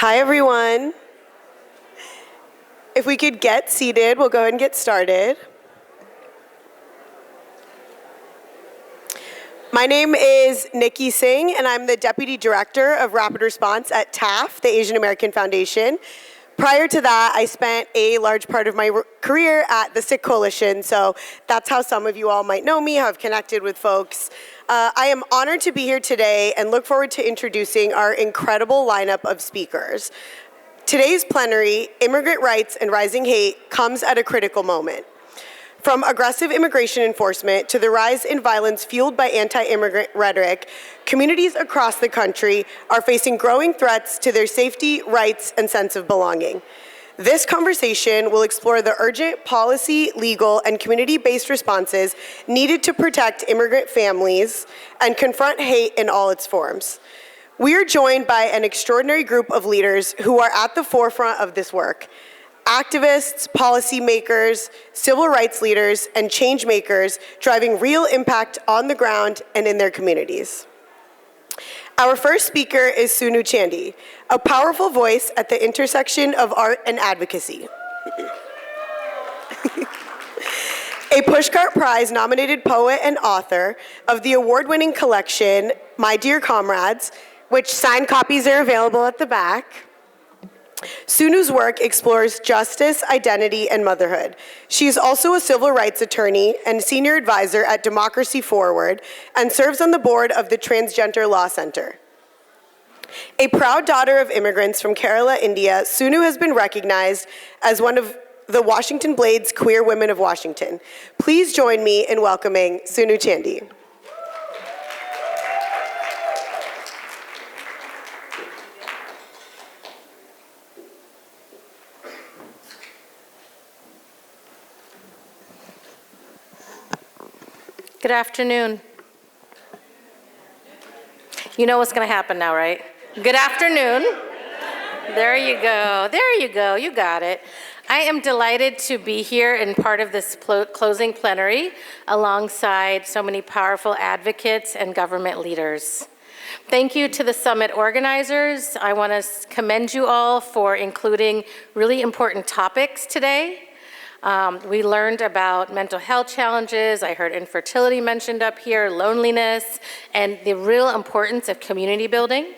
Hi, everyone. If we could get seated, we'll go ahead and get started. My name is Nikki Singh, and I'm the Deputy Director of Rapid Response at TAF, the Asian American Foundation. Prior to that, I spent a large part of my career at the Sikh Coalition, so that's how some of you all might know me, how I've connected with folks. I am honored to be here today and look forward to introducing our incredible lineup of speakers. Today's plenary, Immigrant Rights and Rising Hate, comes at a critical moment. From aggressive immigration enforcement to the rise in violence fueled by anti-immigrant rhetoric, communities across the country are facing growing threats to their safety, rights, and sense of belonging. This conversation will explore the urgent policy, legal, and community-based responses needed to protect immigrant families and confront hate in all its forms. We are joined by an extraordinary group of leaders who are at the forefront of this work. Activists, policymakers, civil rights leaders, and change makers driving real impact on the ground and in their communities. Our first speaker is Sunu Chandy, a powerful voice at the intersection of art and advocacy. A Pushcart Prize-nominated poet and author of the award-winning collection, My Dear Comrades, which signed copies are available at the back. Sunu's work explores justice, identity, and motherhood. She is also a civil rights attorney and senior advisor at Democracy Forward and serves on the board of the Transgender Law Center. A proud daughter of immigrants from Kerala, India, Sunu has been recognized as one of the Washington Blade's Queer Women of Washington. Please join me in welcoming Sunu Chandy. Good afternoon. You know what's going to happen now, right? Good afternoon. There you go. There you go. You got it. I am delighted to be here and part of this closing plenary alongside so many powerful advocates and government leaders. Thank you to the summit organizers. I want to commend you all for including really important topics today. We learned about mental health challenges. I heard infertility mentioned up here, loneliness, and the real importance of community building.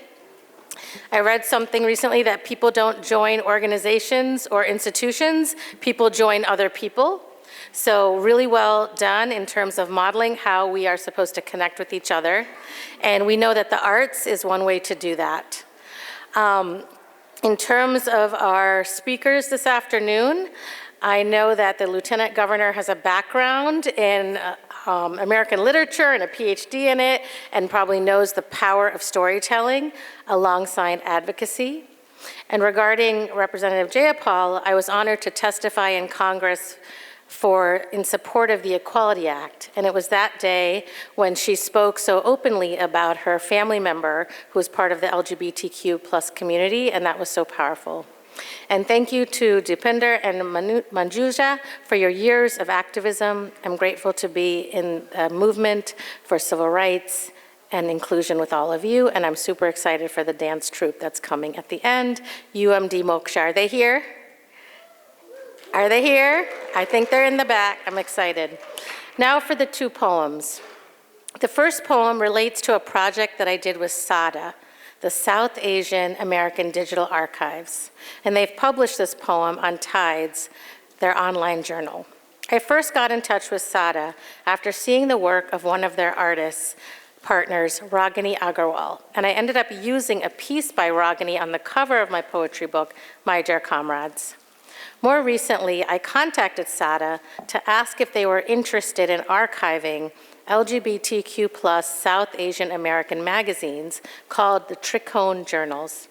I read something recently that people don't join organizations or institutions, people join other people. So really well done in terms of modeling how we are supposed to connect with each other. And we know that the arts is one way to do that. In terms of our speakers this afternoon, I know that the Lieutenant Governor has a background in American literature and a PhD in it, and probably knows the power of storytelling alongside advocacy. And regarding Representative Jayapal, I was honored to testify in Congress in support of the Equality Act. And it was that day when she spoke so openly about her family member who was part of the LGBTQ plus community, and that was so powerful. And thank you to Deepinder and Manjuja for your years of activism. I'm grateful to be in a movement for civil rights and inclusion with all of you, and I'm super excited for the dance troupe that's coming at the end. UMD Moksha, are they here? Are they here? I think they're in the back. I'm excited. Now for the two poems. The first poem relates to a project that I did with SADA, the South Asian American Digital Archives, and they've published this poem on Tides, their online journal. I first got in touch with SADA after seeing the work of one of their artists, partners, Ragini Agarwal, and I ended up using a piece by Ragini on the cover of my poetry book, My Dear Comrades. More recently, I contacted SADA to ask if they were interested in archiving LGBTQ plus South Asian American magazines called the Tricone Journals.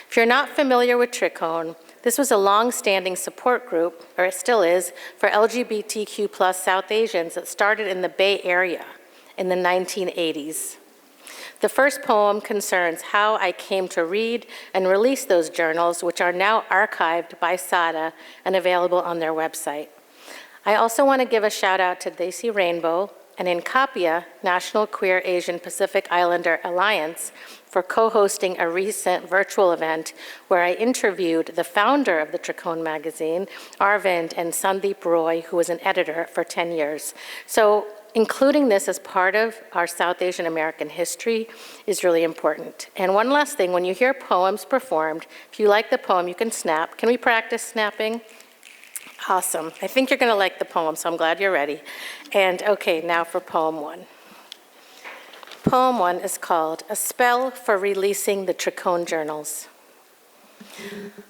If you're not familiar with Tricone, this was a long-standing support group, or it still is, for LGBTQ plus South Asians that started in the Bay Area in the 1980s. The first poem concerns how I came to read and release those journals, which are now archived by SADA and available on their website. I also want to give a shout out to Desi Rainbow, and in Kapia, National Queer Asian Pacific Islander Alliance, for co-hosting a recent virtual event where I interviewed the founder of the Tricone magazine, Arvind, and Sandeep Roy, who was an editor for 10 years. So including this as part of our South Asian American history is really important. And one last thing, when you hear poems performed, if you like the poem, you can snap. Can we practice snapping? Awesome. I think you're going to like the poem, so I'm glad you're ready. And okay, now for poem one. Poem one is called A Spell for Releasing the Tricone Journals.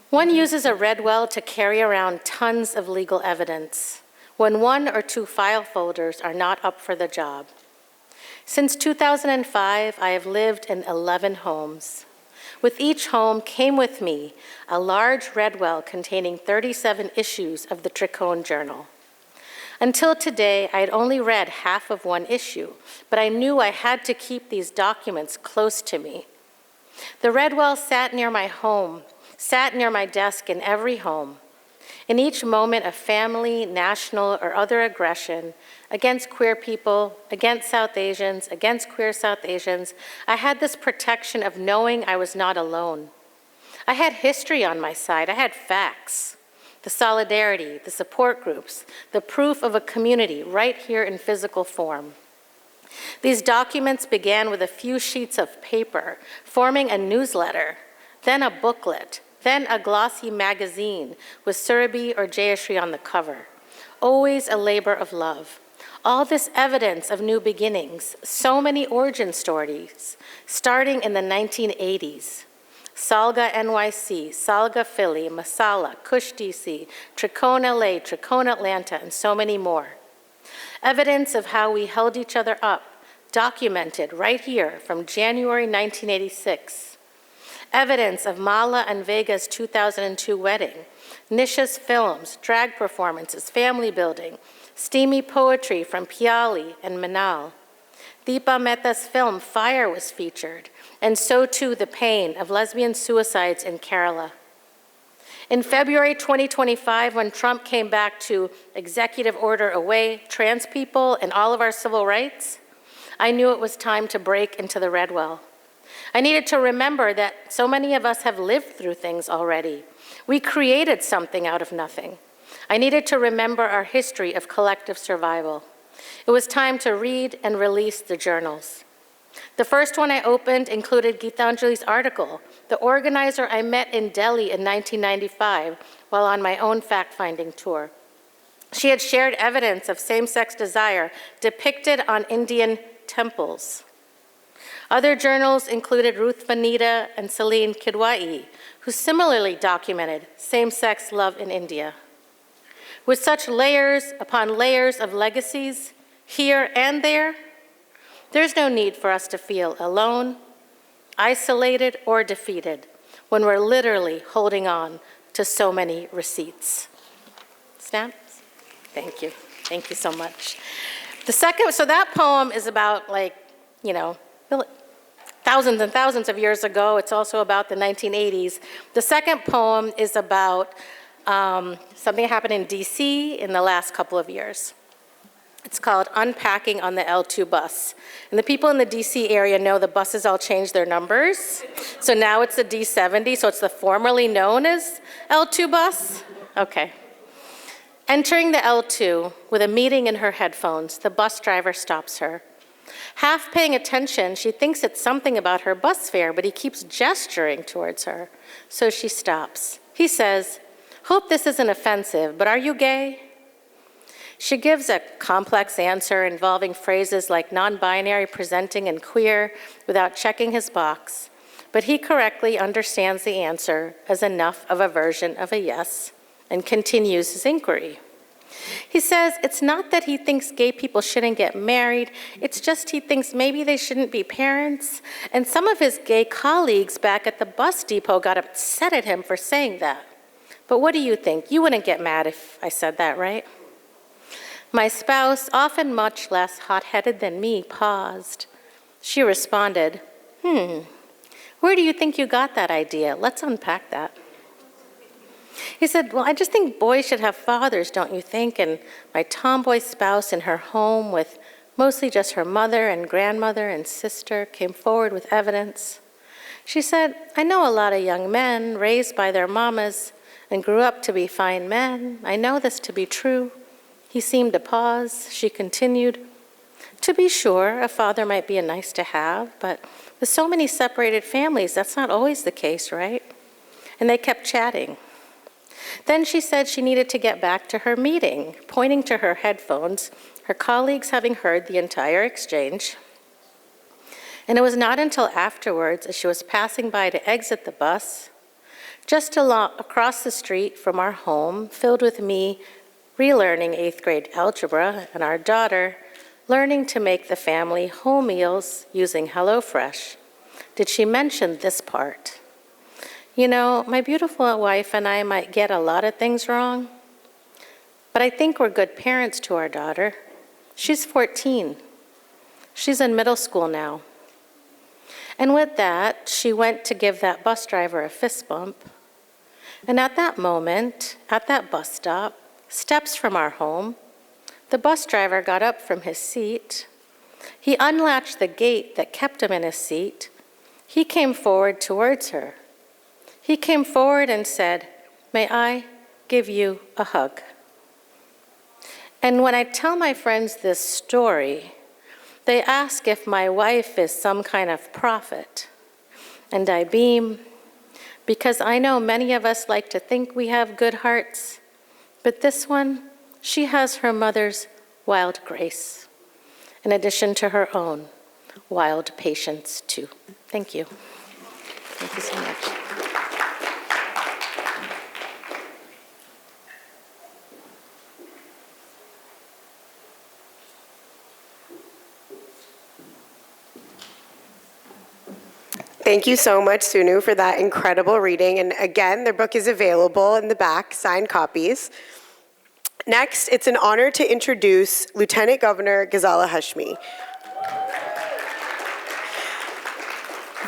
One uses a Redwell to carry around tons of legal evidence when 1 or 2 file folders are not up for the job. Since 2005, I have lived in 11 homes. With each home came with me a large Redwell containing 37 issues of the Tricone Journal. Until today, I had only read half of one issue, but I knew I had to keep these documents close to me. The Redwell sat near my home, sat near my desk in every home. In each moment of family, national, or other aggression against queer people, against South Asians, against queer South Asians, I had this protection of knowing I was not alone. I had history on my side. I had facts, the solidarity, the support groups, the proof of a community right here in physical form. These documents began with a few sheets of paper, forming a newsletter, then a booklet, then a glossy magazine with Surabhi or Jayashri on the cover. Always a labor of love. All this evidence of new beginnings, so many origin stories, starting in the 1980s. Salga NYC, Salga Philly, Masala, Kush DC, Tricone LA, Tricone Atlanta, and so many more. Evidence of how we held each other up, documented right here from January 1986. Evidence of Mala and Vega's 2002 wedding, Nisha's films, drag performances, family building, steamy poetry from Piali and Manal. Deepa Mehta's film Fire was featured, and so too the pain of lesbian suicides in Kerala. In February 2025, when Trump came back to executive order away trans people and all of our civil rights, I knew it was time to break into the Redwell. I needed to remember that so many of us have lived through things already. We created something out of nothing. I needed to remember our history of collective survival. It was time to read and release the journals. The first one I opened included Geetanjali's article, the organizer I met in Delhi in 1995 while on my own fact-finding tour. She had shared evidence of same-sex desire depicted on Indian temples. Other journals included Ruth Vanita and Celine Kidwai, who similarly documented same-sex love in India. With such layers upon layers of legacies, here and there, there's no need for us to feel alone, isolated, or defeated when we're literally holding on to so many receipts. Snaps? Thank you. Thank you so much. So that poem is about thousands and thousands of years ago. It's also about the 1980s. The second poem is about something that happened in DC in the last couple of years. It's called Unpacking on the L2 Bus. And the people in the DC area know the buses all changed their numbers. So now it's the D70, so it's the formerly known as L2 bus. Okay. Entering the L2 with a meeting in her headphones, the bus driver stops her. Half paying attention, she thinks it's something about her bus fare, but he keeps gesturing towards her. So she stops. He says, "Hope this isn't offensive, but are you gay?" She gives a complex answer involving phrases like non-binary, presenting, and queer without checking his box, but he correctly understands the answer as enough of a version of a yes and continues his inquiry. He says it's not that he thinks gay people shouldn't get married, it's just he thinks maybe they shouldn't be parents, and some of his gay colleagues back at the bus depot got upset at him for saying that. But what do you think? You wouldn't get mad if I said that, right? My spouse, often much less hot-headed than me, paused. She responded, where do you think you got that idea? Let's unpack that. He said, well, I just think boys should have fathers, don't you think? And my tomboy spouse in her home with Mostly just her mother and grandmother and sister came forward with evidence. She said, "I know a lot of young men raised by their mamas and grew up to be fine men. I know this to be true." He seemed to pause. She continued, "To be sure, a father might be a nice to have, but with so many separated families, that's not always the case, right?" And they kept chatting. Then she said she needed to get back to her meeting, pointing to her headphones, her colleagues having heard the entire exchange. And it was not until afterwards, as she was passing by to exit the bus, just across the street from our home, filled with me relearning 8th grade algebra and our daughter learning to make the family home meals using HelloFresh, did she mention this part. "You know, my beautiful wife and I might get a lot of things wrong, but I think we're good parents to our daughter. She's 14. She's in middle school now." And with that, she went to give that bus driver a fist bump. And at that moment, at that bus stop, steps from our home, the bus driver got up from his seat. He unlatched the gate that kept him in his seat. He came forward towards her. He came forward and said, "May I give you a hug?" And when I tell my friends this story, they ask if my wife is some kind of prophet. And I beam, because I know many of us like to think we have good hearts, but this one, she has her mother's wild grace, in addition to her own wild patience too. Thank you. Thank you so much. Thank you so much, Sunu, for that incredible reading. And again, their book is available in the back, signed copies. Next, it's an honor to introduce Lieutenant Governor Ghazala Hashmi.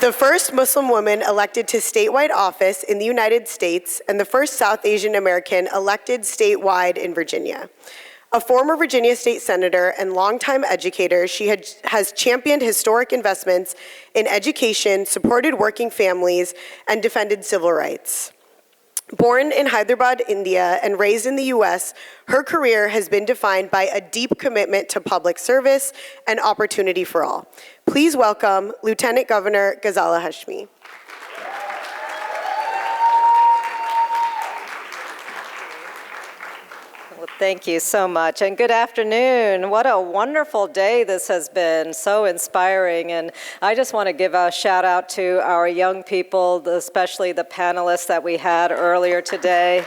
The first Muslim woman elected to statewide office in the United States and the first South Asian American elected statewide in Virginia. A former Virginia state senator and longtime educator, she has championed historic investments in education, supported working families, and defended civil rights. Born in Hyderabad, India, and raised in the US, her career has been defined by a deep commitment to public service and opportunity for all. Please welcome Lieutenant Governor Ghazala Hashmi. Thank you so much, and good afternoon. What a wonderful day this has been, so inspiring, and I just want to give a shout out to our young people, especially the panelists that we had earlier today.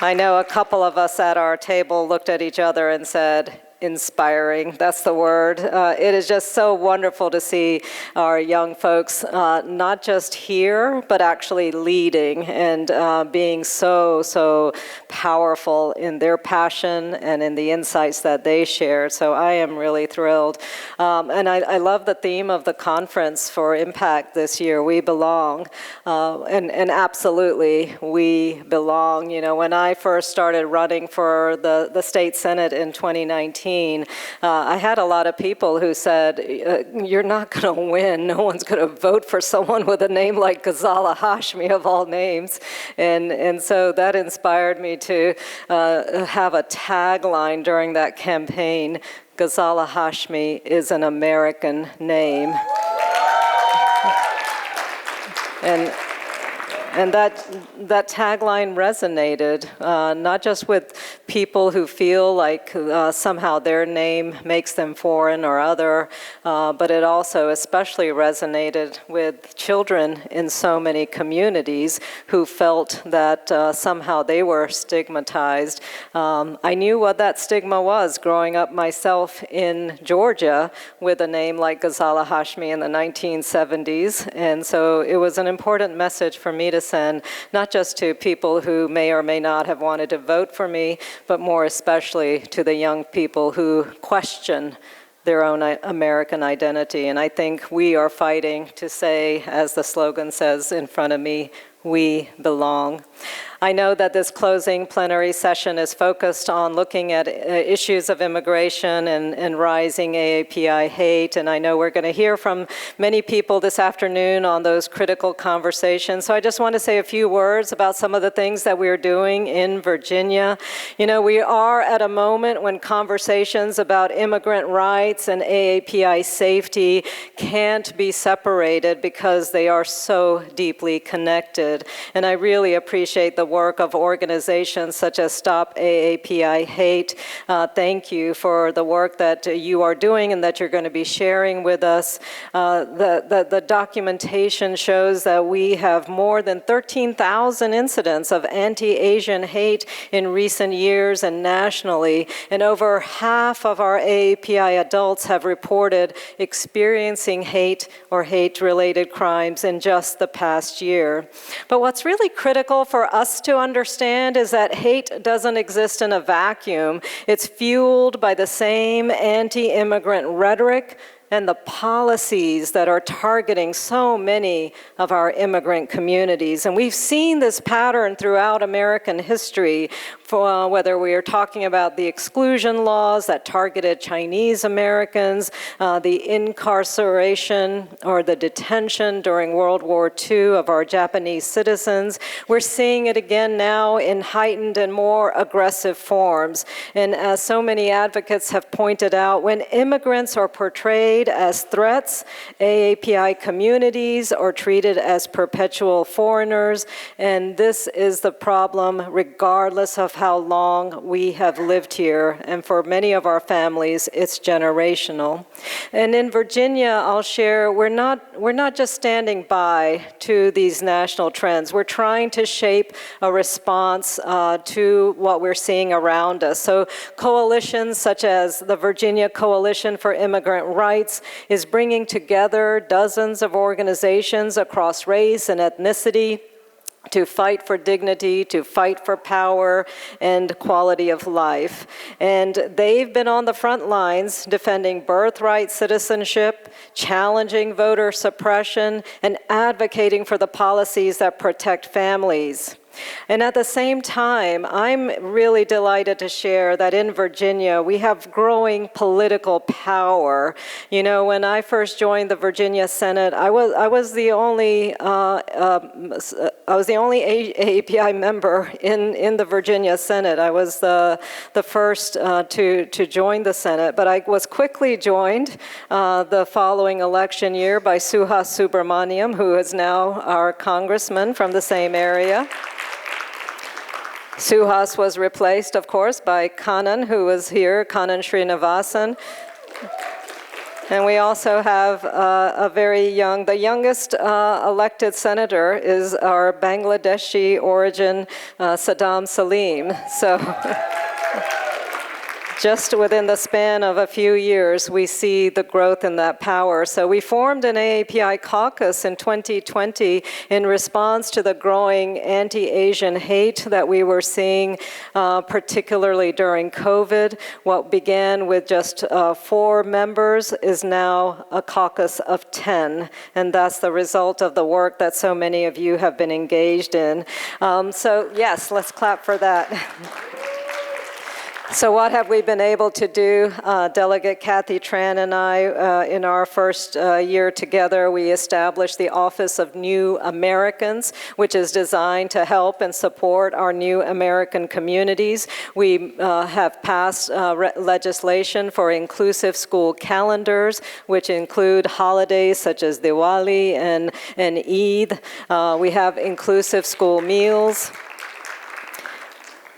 I know a couple of us at our table looked at each other and said, inspiring, that's the word. It is just so wonderful to see our young folks not just here, but actually leading and being so powerful in their passion and in the insights that they share. So I am really thrilled. And I love the theme of the conference for Impact this year, We Belong. And absolutely, we belong. You know, when I first started running for the state senate in 2019, I had a lot of people who said, you're not going to win. No one's going to vote for someone with a name like Ghazala Hashmi, of all names. And so that inspired me to have a tagline during that campaign: Ghazala Hashmi is an American name. And that tagline resonated, not just with people who feel like somehow their name makes them foreign or other, but it also especially resonated with children in so many communities who felt that somehow they were stigmatized. I knew what that stigma was growing up myself in Georgia with a name like Ghazala Hashmi in the 1970s, and so it was an important message for me to send, not just to people who may or may not have wanted to vote for me, but more especially to the young people who question their own American identity. And I think we are fighting to say, as the slogan says in front of me, we belong. I know that this closing plenary session is focused on looking at issues of immigration and rising AAPI hate, and I know we're going to hear from many people this afternoon on those critical conversations. So I just want to say a few words about some of the things that we're doing in Virginia. You know, we are at a moment when conversations about immigrant rights and AAPI safety can't be separated because they are so deeply connected. And I really appreciate the work of organizations such as Stop AAPI Hate. Thank you for the work that you are doing and that you're going to be sharing with us. The documentation shows that we have more than 13,000 incidents of anti-Asian hate in recent years and nationally, and over half of our AAPI adults have reported experiencing hate or hate-related crimes in just the past year. But what's really critical for us to understand is that hate doesn't exist in a vacuum. It's fueled by the same anti-immigrant rhetoric and the policies that are targeting so many of our immigrant communities. And we've seen this pattern throughout American history, for whether we are talking about the exclusion laws that targeted Chinese Americans, the incarceration or the detention during World War II of our Japanese citizens. We're seeing it again now in heightened and more aggressive forms. And as so many advocates have pointed out, when immigrants are portrayed as threats, AAPI communities are treated as perpetual foreigners, and this is the problem regardless of how long we have lived here, and for many of our families, it's generational. And in Virginia, I'll share, we're not just standing by to these national trends. We're trying to shape a response to what we're seeing around us. So coalitions such as the Virginia Coalition for Immigrant Rights is bringing together dozens of organizations across race and ethnicity to fight for dignity, to fight for power and quality of life. And they've been on the front lines defending birthright citizenship, challenging voter suppression, and advocating for the policies that protect families. And at the same time, I'm really delighted to share that in Virginia, we have growing political power. You know, when I first joined the Virginia Senate, I was the only AAPI member in the Virginia Senate. I was the first to join the Senate, but I was quickly joined the following election year by Suhas Subramaniam, who is now our congressman from the same area. Suhas was replaced, of course, by Kannan, who was here, Kannan Srinivasan. And we also have a very young, the youngest elected senator is our Bangladeshi origin, Saddam Salim. So just within the span of a few years, we see the growth in that power. So we formed an AAPI caucus in 2020 in response to the growing anti-Asian hate that we were seeing, particularly during COVID. What began with just 4 members is now a caucus of 10, and that's the result of the work that so many of you have been engaged in. So yes, let's clap for that. So what have we been able to do? Delegate Kathy Tran and I, in our first year together, we established the Office of New Americans, which is designed to help and support our new American communities. We have passed legislation for inclusive school calendars, which include holidays such as Diwali and Eid. We have inclusive school meals.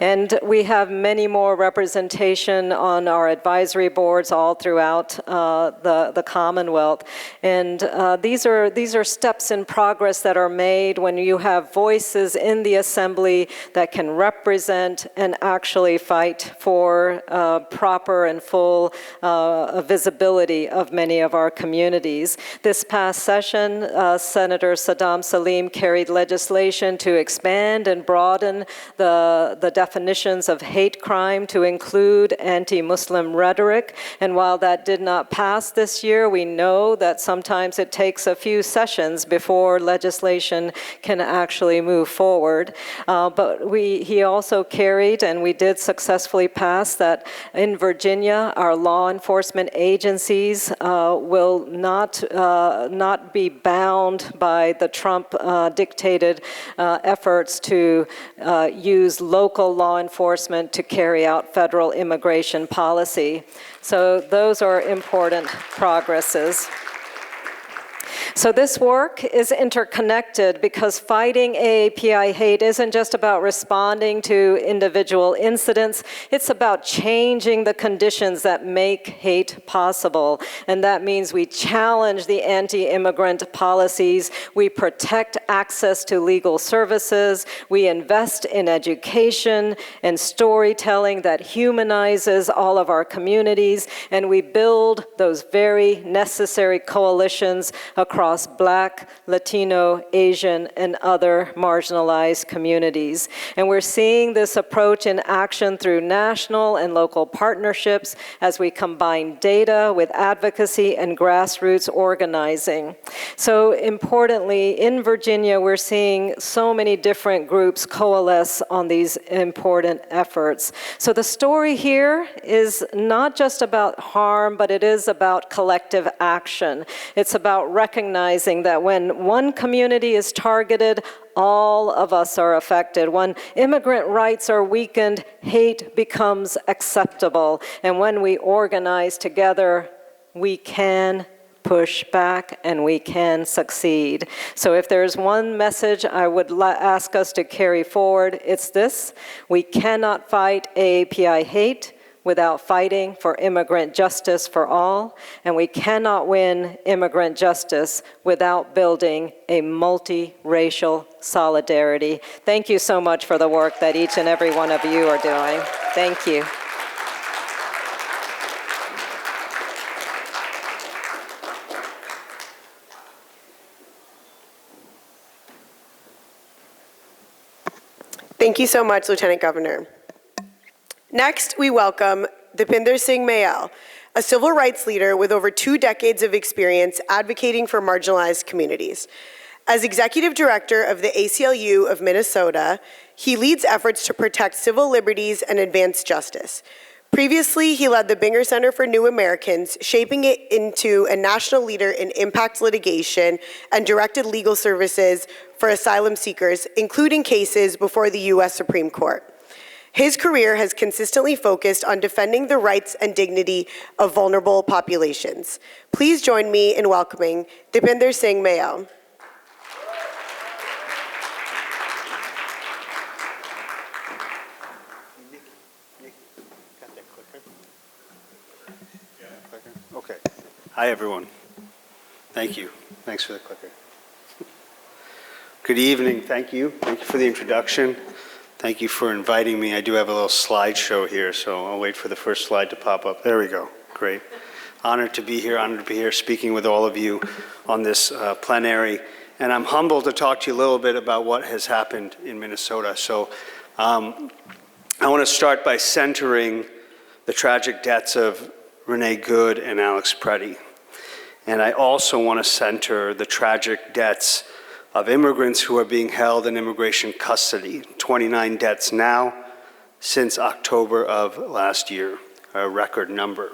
And we have many more representation on our advisory boards all throughout the Commonwealth. And these are steps in progress that are made when you have voices in the Assembly that can represent and actually fight for proper and full visibility of many of our communities. This past session, Senator Saddam Salim carried legislation to expand and broaden the definition definitions of hate crime to include anti-Muslim rhetoric. And while that did not pass this year, we know that sometimes it takes a few sessions before legislation can actually move forward. But he also carried, and we did successfully pass, that in Virginia, our law enforcement agencies will not be bound by the Trump-dictated efforts to use local law enforcement to carry out federal immigration policy. So those are important progresses. So this work is interconnected because fighting AAPI hate isn't just about responding to individual incidents, it's about changing the conditions that make hate possible. And that means we challenge the anti-immigrant policies, we protect access to legal services, we invest in education and storytelling that humanizes all of our communities, and we build those very necessary coalitions across Black, Latino, Asian, and other marginalized communities. And we're seeing this approach in action through national and local partnerships as we combine data with advocacy and grassroots organizing. So importantly, in Virginia, we're seeing so many different groups coalesce on these important efforts. So the story here is not just about harm, but it is about collective action. It's about recognizing that when one community is targeted, all of us are affected. When immigrant rights are weakened, hate becomes acceptable. And when we organize together, we can push back and we can succeed. So if there's one message I would ask us to carry forward, it's this: we cannot fight AAPI hate without fighting for immigrant justice for all, and we cannot win immigrant justice without building a multi-racial solidarity. Thank you so much for the work that each and every one of you are doing. Thank you. Thank you so much, Lieutenant Governor. Next, we welcome Dipinder Singh Mayal, a civil rights leader with over 2 decades of experience advocating for marginalized communities. As Executive Director of the ACLU of Minnesota, he leads efforts to protect civil liberties and advance justice. Previously, he led the Binger Center for New Americans, shaping it into a national leader in impact litigation and directed legal services for asylum seekers, including cases before the U.S. Supreme Court. His career has consistently focused on defending the rights and dignity of vulnerable populations. Please join me in welcoming Dipinder Singh Mayal. Okay. Hi, everyone. Thank you. Thanks for the clicker. Good evening. Thank you. Thank you for the introduction. Thank you for inviting me. I do have a little slideshow here, so I'll wait for the first slide to pop up. There we go. Great. Honored to be here speaking with all of you on this plenary. And I'm humbled to talk to you a little bit about what has happened in Minnesota. So I want to start by centering the tragic deaths of Renee Good and Alex Preddy. And I also want to center the tragic deaths of immigrants who are being held in immigration custody. 29 deaths now since October of last year, a record number.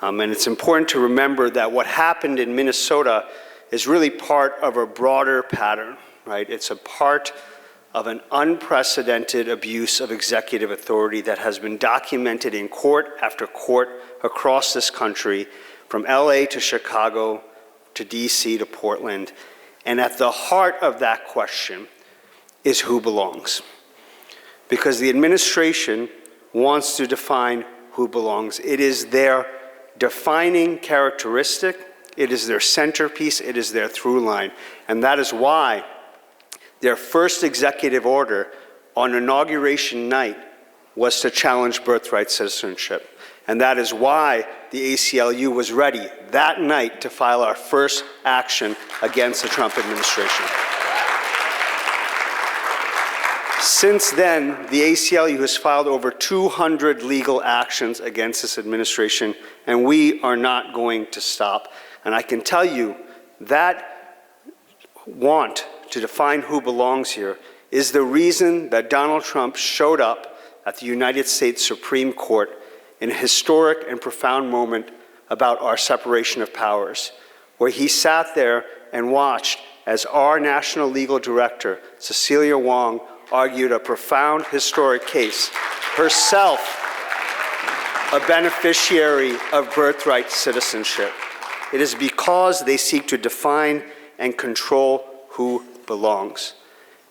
And it's important to remember that what happened in Minnesota is really part of a broader pattern, right? It's a part of an unprecedented abuse of executive authority that has been documented in court after court across this country, from LA to Chicago to DC to Portland. And at the heart of that question is who belongs. Because the administration wants to define who belongs. It is their defining characteristic, it is their centerpiece, it is their through line. And that is why their first executive order on inauguration night was to challenge birthright citizenship. And that is why the ACLU was ready that night to file our first action against the Trump administration. Since then, the ACLU has filed over 200 legal actions against this administration, and we are not going to stop. And I can tell you that want to define who belongs here is the reason that Donald Trump showed up at the United States Supreme Court in a historic and profound moment about our separation of powers, where he sat there and watched as our National Legal Director, Cecilia Wong, argued a profound historic case, herself a beneficiary of birthright citizenship. It is because they seek to define and control who belongs.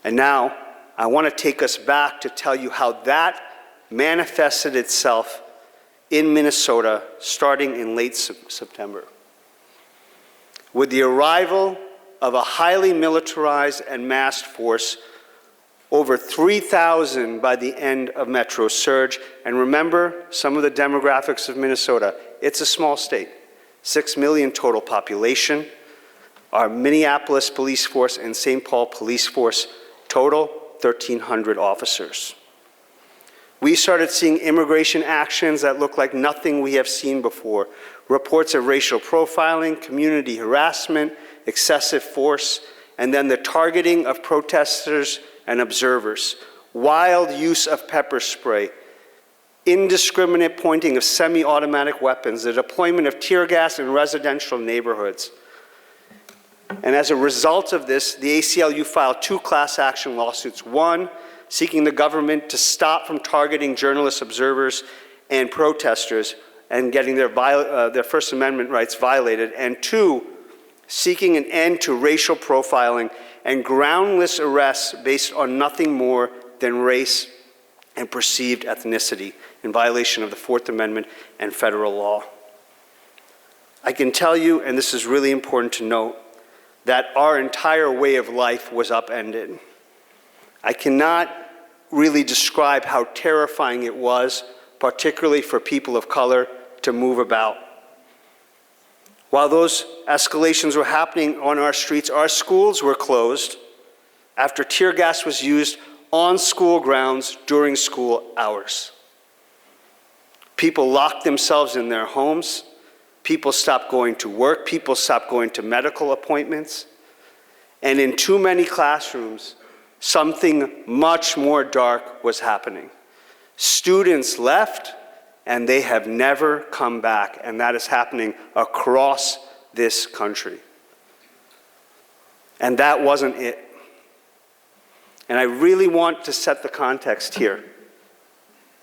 And now, I want to take us back to tell you how that manifested itself in Minnesota starting in late September. With the arrival of a highly militarized and massed force, over 3,000 by the end of Metro surge. And remember some of the demographics of Minnesota. It's a small state, 6 million total population. Our Minneapolis police force and St. Paul police force total 1,300 officers. We started seeing immigration actions that look like nothing we have seen before. Reports of racial profiling, community harassment, excessive force, and then the targeting of protesters and observers, wild use of pepper spray, indiscriminate pointing of semi-automatic weapons, the deployment of tear gas in residential neighborhoods. And as a result of this, the ACLU filed 2 class action lawsuits. One, seeking the government to stop from targeting journalists, observers, and protesters and getting their First Amendment rights violated. And 2, seeking an end to racial profiling and groundless arrests based on nothing more than race and perceived ethnicity in violation of the Fourth Amendment and federal law. I can tell you, and this is really important to note, that our entire way of life was upended. I cannot really describe how terrifying it was, particularly for people of color, to move about. While those escalations were happening on our streets, our schools were closed after tear gas was used on school grounds during school hours. People locked themselves in their homes. People stopped going to work. People stopped going to medical appointments. And in too many classrooms, something much more dark was happening. Students left, and they have never come back, and that is happening across this country. And that wasn't it. And I really want to set the context here,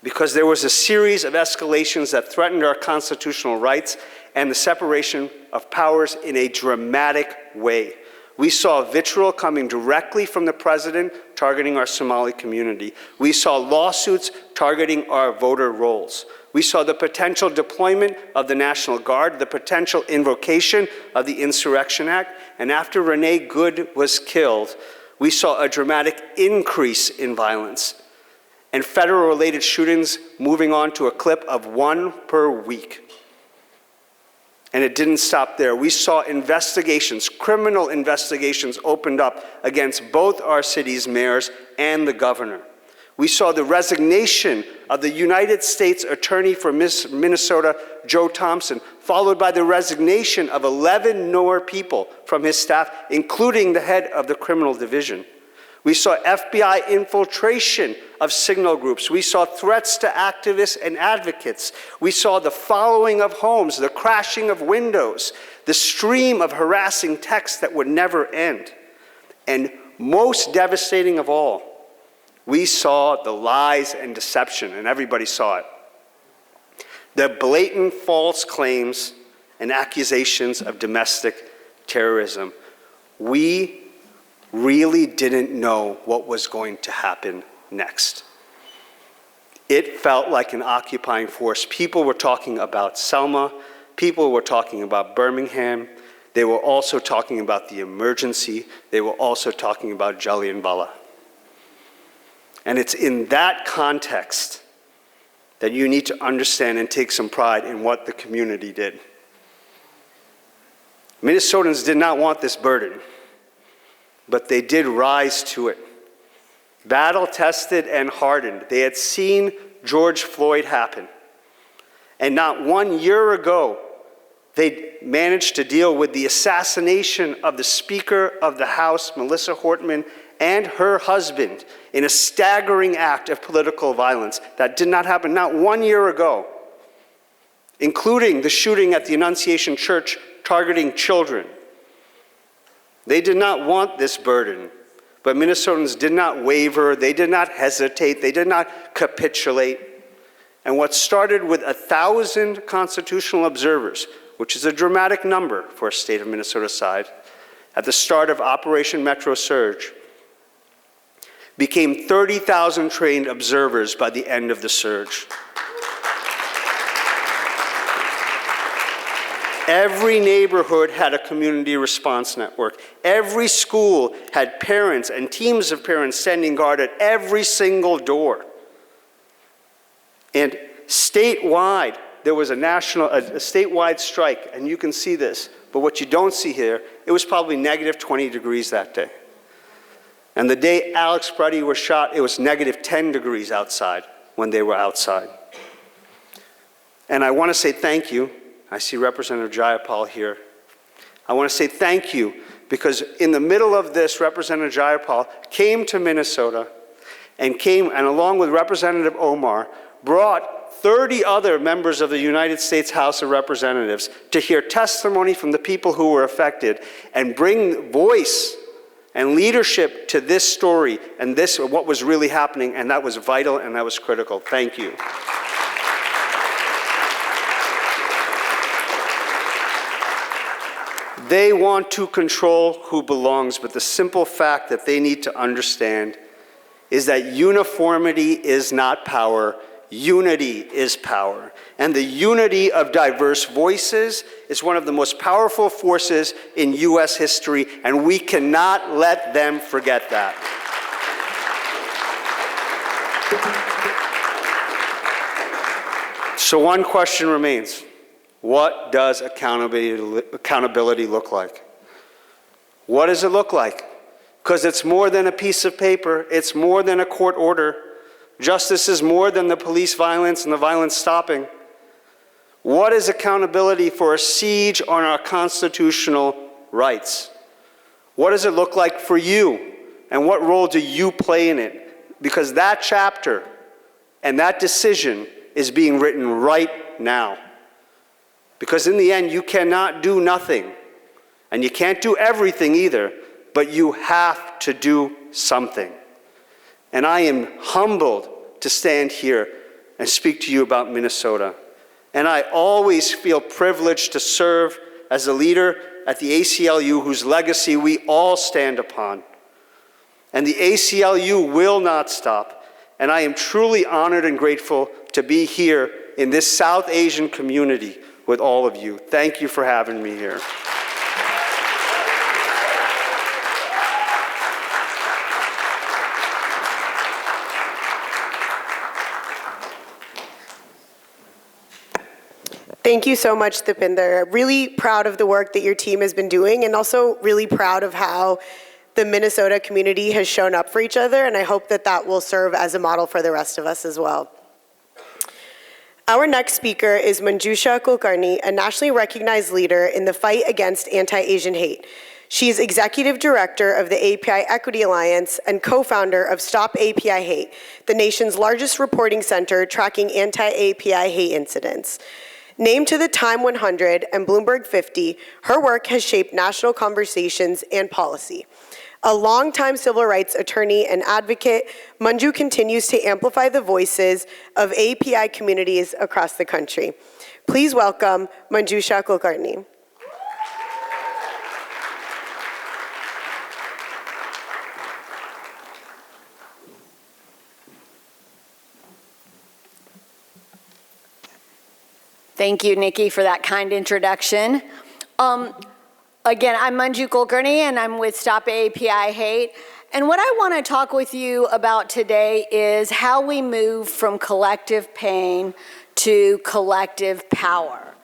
because there was a series of escalations that threatened our constitutional rights and the separation of powers in a dramatic way. We saw vitriol coming directly from the president targeting our Somali community. We saw lawsuits targeting our voter rolls. We saw the potential deployment of the National Guard, the potential invocation of the Insurrection Act, and after Renee Good was killed, we saw a dramatic increase in violence and federal-related shootings moving on to a clip of 1 per week. And it didn't stop there. We saw investigations, criminal investigations opened up against both our city's mayors and the governor. We saw the resignation of the United States Attorney for Minnesota, Joe Thompson, followed by the resignation of 11 more people from his staff, including the head of the criminal division. We saw FBI infiltration of signal groups. We saw threats to activists and advocates. We saw the following of homes, the crashing of windows, the stream of harassing texts that would never end. And most devastating of all, we saw the lies and deception, and everybody saw it. The blatant false claims and accusations of domestic terrorism. We really didn't know what was going to happen next. It felt like an occupying force. People were talking about Selma. People were talking about Birmingham. They were also talking about the emergency. They were also talking about Jallianwala. And it's in that context that you need to understand and take some pride in what the community did. Minnesotans did not want this burden, but they did rise to it. battle-tested and hardened. They had seen George Floyd happen. And not 1 year ago, they managed to deal with the assassination of the Speaker of the House, Melissa Hortman, and her husband in a staggering act of political violence that did not happen not 1 year ago, including the shooting at the Annunciation Church targeting children. They did not want this burden, but Minnesotans did not waver, they did not hesitate, they did not capitulate. And what started with 1,000 constitutional observers, which is a dramatic number for a state of Minnesota side, at the start of Operation Metro Surge, became 30,000 trained observers by the end of the surge. Every neighborhood had a community response network. Every school had parents and teams of parents standing guard at every single door. And statewide, there was a statewide strike, and you can see this. But what you don't see here, it was probably negative 20 degrees that day. And the day Alex Bruddy was shot, it was negative 10 degrees outside when they were outside. And I want to say thank you. I see Representative Jayapal here. I want to say thank you because in the middle of this, Representative Jayapal came to Minnesota and along with Representative Omar, brought 30 other members of the United States House of Representatives to hear testimony from the people who were affected and bring voice and leadership to this story and what was really happening, and that was vital and that was critical. Thank you. They want to control who belongs, but the simple fact that they need to understand is that uniformity is not power, unity is power. And the unity of diverse voices is one of the most powerful forces in US history, and we cannot let them forget that. So one question remains. What does accountability look like? What does it look like? Because it's more than a piece of paper. It's more than a court order. Justice is more than the police violence and the violence stopping. What is accountability for a siege on our constitutional rights? What does it look like for you? And what role do you play in it? Because that chapter and that decision is being written right now. Because in the end, you cannot do nothing. And you can't do everything either, but you have to do something. And I am humbled to stand here and speak to you about Minnesota. And I always feel privileged to serve as a leader at the ACLU, whose legacy we all stand upon. And the ACLU will not stop. And I am truly honored and grateful to be here in this South Asian community with all of you. Thank you for having me here. Thank you so much, Dipinder. Really proud of the work that your team has been doing, and also really proud of how the Minnesota community has shown up for each other, and I hope that that will serve as a model for the rest of us as well. Our next speaker is Manjusha Kulkarni, a nationally recognized leader in the fight against anti-Asian hate. She is Executive Director of the API Equity Alliance and co-founder of Stop API Hate, the nation's largest reporting center tracking anti-API hate incidents. Named to the Time 100 and Bloomberg 50, her work has shaped national conversations and policy. A longtime civil rights attorney and advocate, Manju continues to amplify the voices of API communities across the country. Please welcome Manjusha Kulkarni. Thank you, Nikki, for that kind introduction. Again, I'm Manju Kulkarni, and I'm with Stop API Hate. And what I want to talk with you about today is how we move from collective pain to collective power.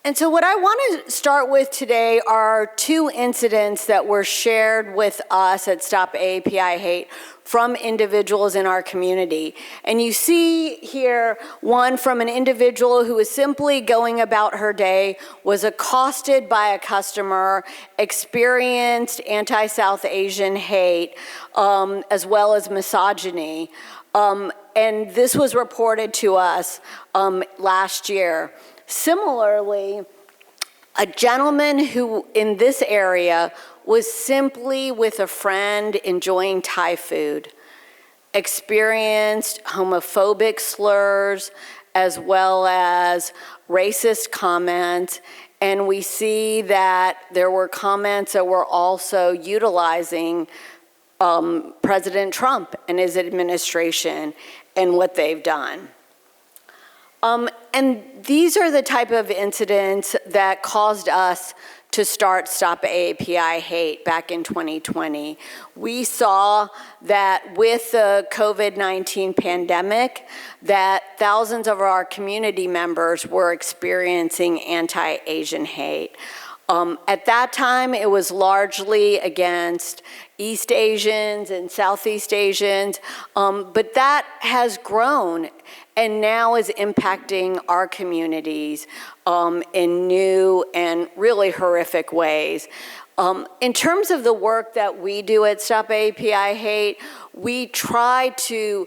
And so what I want to start with today are two incidents that were shared with us at Stop AAPI Hate from individuals in our community. And you see here one from an individual who was simply going about her day, was accosted by a customer, experienced anti-South Asian hate, as well as misogyny. And this was reported to us last year. Similarly, a gentleman who in this area was simply with a friend enjoying Thai food, experienced homophobic slurs as well as racist comments, and we see that there were comments that were also utilizing President Trump and his administration and what they've done. And these are the type of incidents that caused us to start Stop AAPI Hate back in 2020. We saw that with the COVID-19 pandemic, that thousands of our community members were experiencing anti-Asian hate. At that time, it was largely against East Asians and Southeast Asians, but that has grown and now is impacting our communities in new and really horrific ways. In terms of the work that we do at Stop AAPI Hate, we try to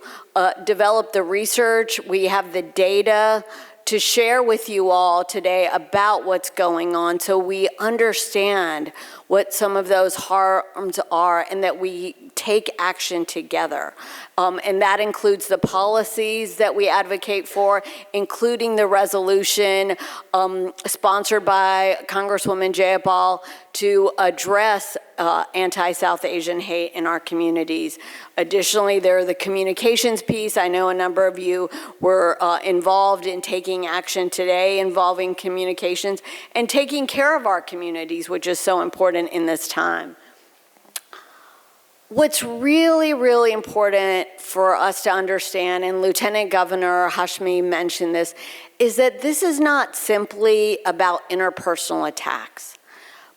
develop the research. We have the data to share with you all today about what's going on so we understand what some of those harms are and that we take action together. And that includes the policies that we advocate for, including the resolution sponsored by Congresswoman Jayapal to address anti-South Asian hate in our communities. Additionally, there's the communications piece. I know a number of you were involved in taking action today involving communications and taking care of our communities, which is so important in this time. What's really, really important for us to understand, and Lieutenant Governor Hashmi mentioned this, is that this is not simply about interpersonal attacks,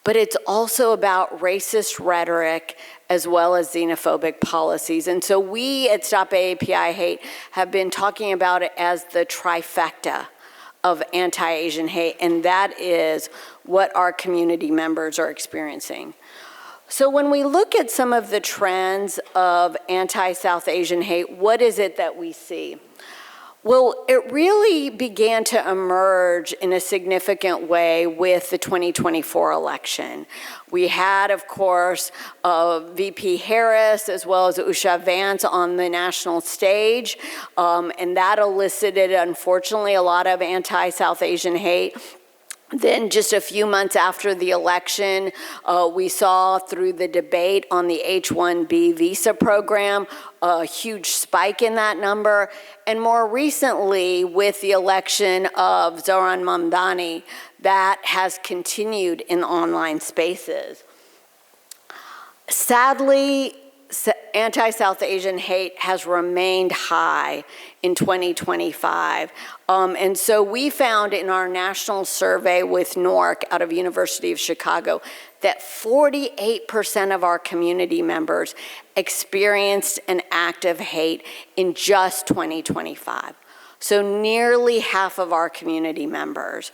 but it's also about racist rhetoric as well as xenophobic policies. And so we at Stop AAPI Hate have been talking about it as the trifecta of anti-Asian hate, and that is what our community members are experiencing. So when we look at some of the trends of anti-South Asian hate, what is it that we see? Well, it really began to emerge in a significant way with the 2024 election. We had, of course, VP Harris as well as Usha Vance on the national stage, and that elicited, unfortunately, a lot of anti-South Asian hate. Then just a few months after the election, we saw through the debate on the H-1B visa program, a huge spike in that number. And more recently, with the election of Zohran Mamdani, that has continued in online spaces. Sadly, anti-South Asian hate has remained high in 2025. And so we found in our national survey with NORC out of University of Chicago that 48% of our community members experienced an act of hate in just 2025. So nearly half of our community members.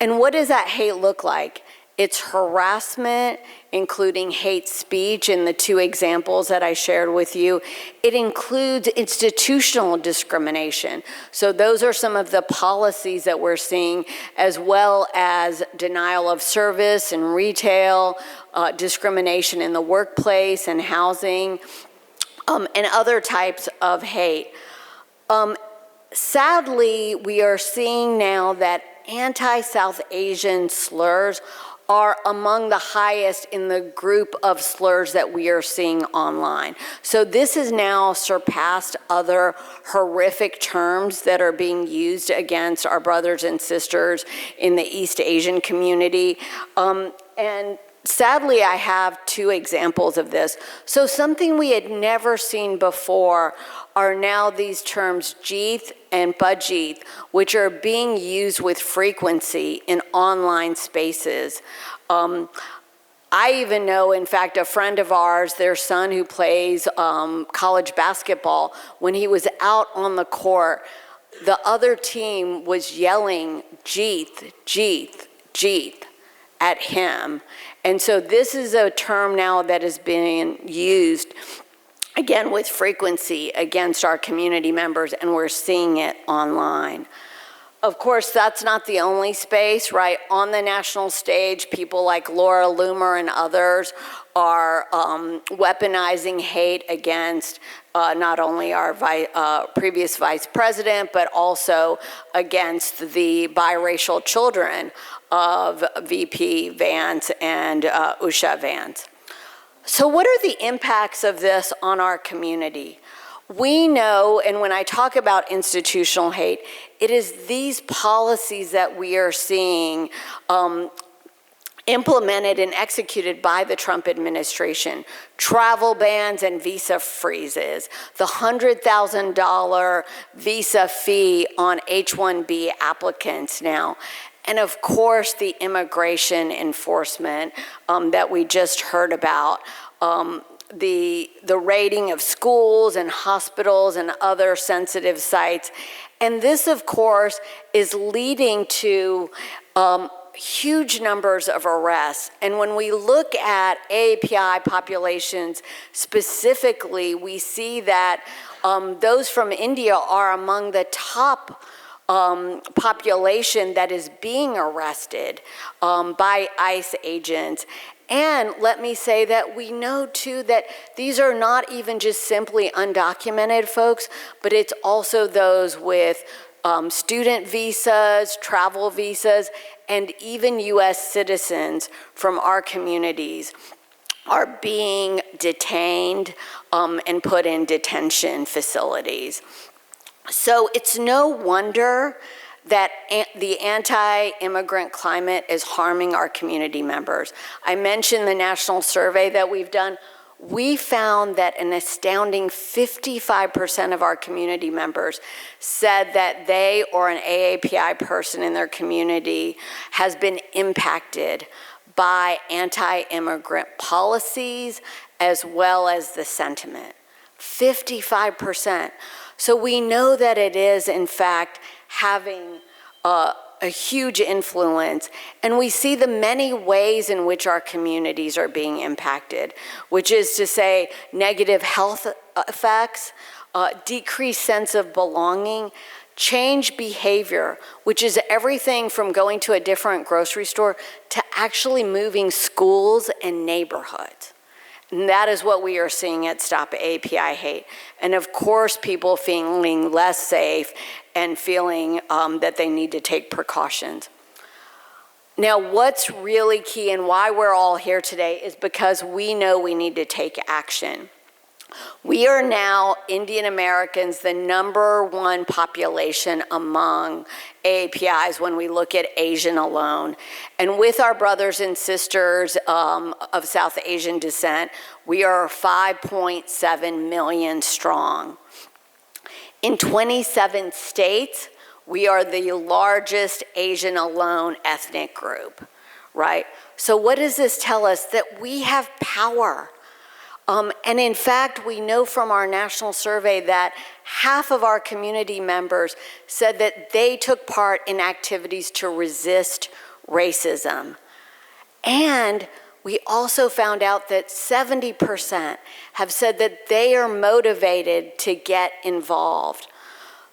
And what does that hate look like? It's harassment, including hate speech in the two examples that I shared with you. It includes institutional discrimination. So those are some of the policies that we're seeing, as well as denial of service and retail, discrimination in the workplace and housing, and other types of hate. Sadly, we are seeing now that anti-South Asian slurs are among the highest in the group of slurs that we are seeing online. So this has now surpassed other horrific terms that are being used against our brothers and sisters in the East Asian community. And sadly, I have two examples of this. So something we had never seen before are now these terms "jeeth" and "bajeeth," which are being used with frequency in online spaces. I even know, in fact, a friend of ours, their son who plays college basketball, when he was out on the court, the other team was yelling "jeeth, jeeth, jeeth" at him. And so this is a term now that is being used, again, with frequency against our community members, and we're seeing it online. Of course, that's not the only space, right? On the national stage, people like Laura Loomer and others are weaponizing hate against not only our previous vice president, but also against the biracial children of VP Vance and Usha Vance. So what are the impacts of this on our community? We know, and when I talk about institutional hate, it is these policies that we are seeing implemented and executed by the Trump administration. Travel bans and visa freezes, the $100,000 visa fee on H-1B applicants now, and of course the immigration enforcement that we just heard about. The raiding of schools and hospitals and other sensitive sites. And this, of course, is leading to huge numbers of arrests. And when we look at AAPI populations specifically, we see that those from India are among the top population that is being arrested by ICE agents. And let me say that we know, too, that these are not even just simply undocumented folks, but it's also those with student visas, travel visas, and even U.S. citizens from our communities are being detained and put in detention facilities. So it's no wonder that the anti-immigrant climate is harming our community members. I mentioned the national survey that we've done. We found that an astounding 55% of our community members said that they or an AAPI person in their community has been impacted by anti-immigrant policies as well as the sentiment. 55%. So we know that it is, in fact, having a huge influence. And we see the many ways in which our communities are being impacted, which is to say negative health effects, decreased sense of belonging, change behavior, which is everything from going to a different grocery store to actually moving schools and neighborhoods. And that is what we are seeing at Stop API Hate. And of course, people feeling less safe and feeling that they need to take precautions. Now, what's really key and why we're all here today is because we know we need to take action. We are now, Indian Americans, the #1 population among AAPIs when we look at Asian alone. And with our brothers and sisters of South Asian descent, we are 5.7 million strong. In 27 states, we are the largest Asian alone ethnic group, right? So what does this tell us? That we have power. And in fact, we know from our national survey that half of our community members said that they took part in activities to resist racism. And we also found out that 70% have said that they are motivated to get involved.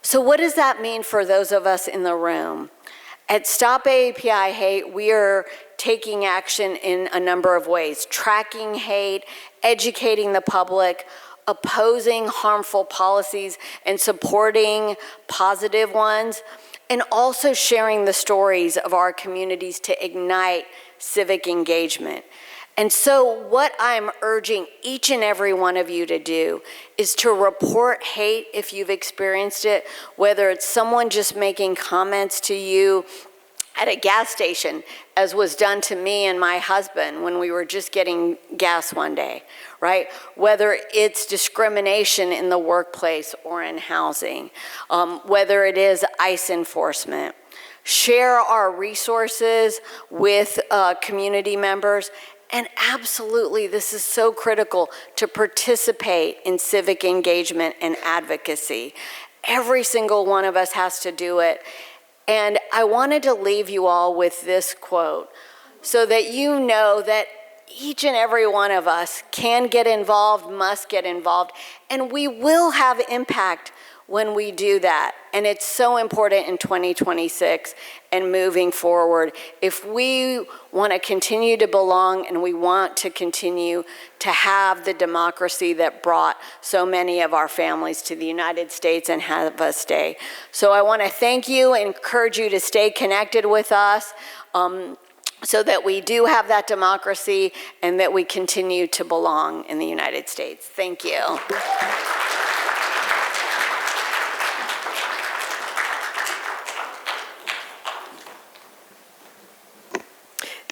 So what does that mean for those of us in the room? At Stop AAPI Hate, we are taking action in a number of ways: tracking hate, educating the public, opposing harmful policies and supporting positive ones, and also sharing the stories of our communities to ignite civic engagement. And so what I'm urging each and every one of you to do is to report hate if you've experienced it, whether it's someone just making comments to you at a gas station, as was done to me and my husband when we were just getting gas one day, right? Whether it's discrimination in the workplace or in housing, whether it is ICE enforcement. Share our resources with community members. And absolutely, this is so critical to participate in civic engagement and advocacy. Every single one of us has to do it. And I wanted to leave you all with this quote so that you know that each and every one of us can get involved, must get involved, and we will have impact when we do that. And it's so important in 2026 and moving forward. If we want to continue to belong and we want to continue to have the democracy that brought so many of our families to the United States and have us stay. So I want to thank you and encourage you to stay connected with us so that we do have that democracy and that we continue to belong in the United States. Thank you.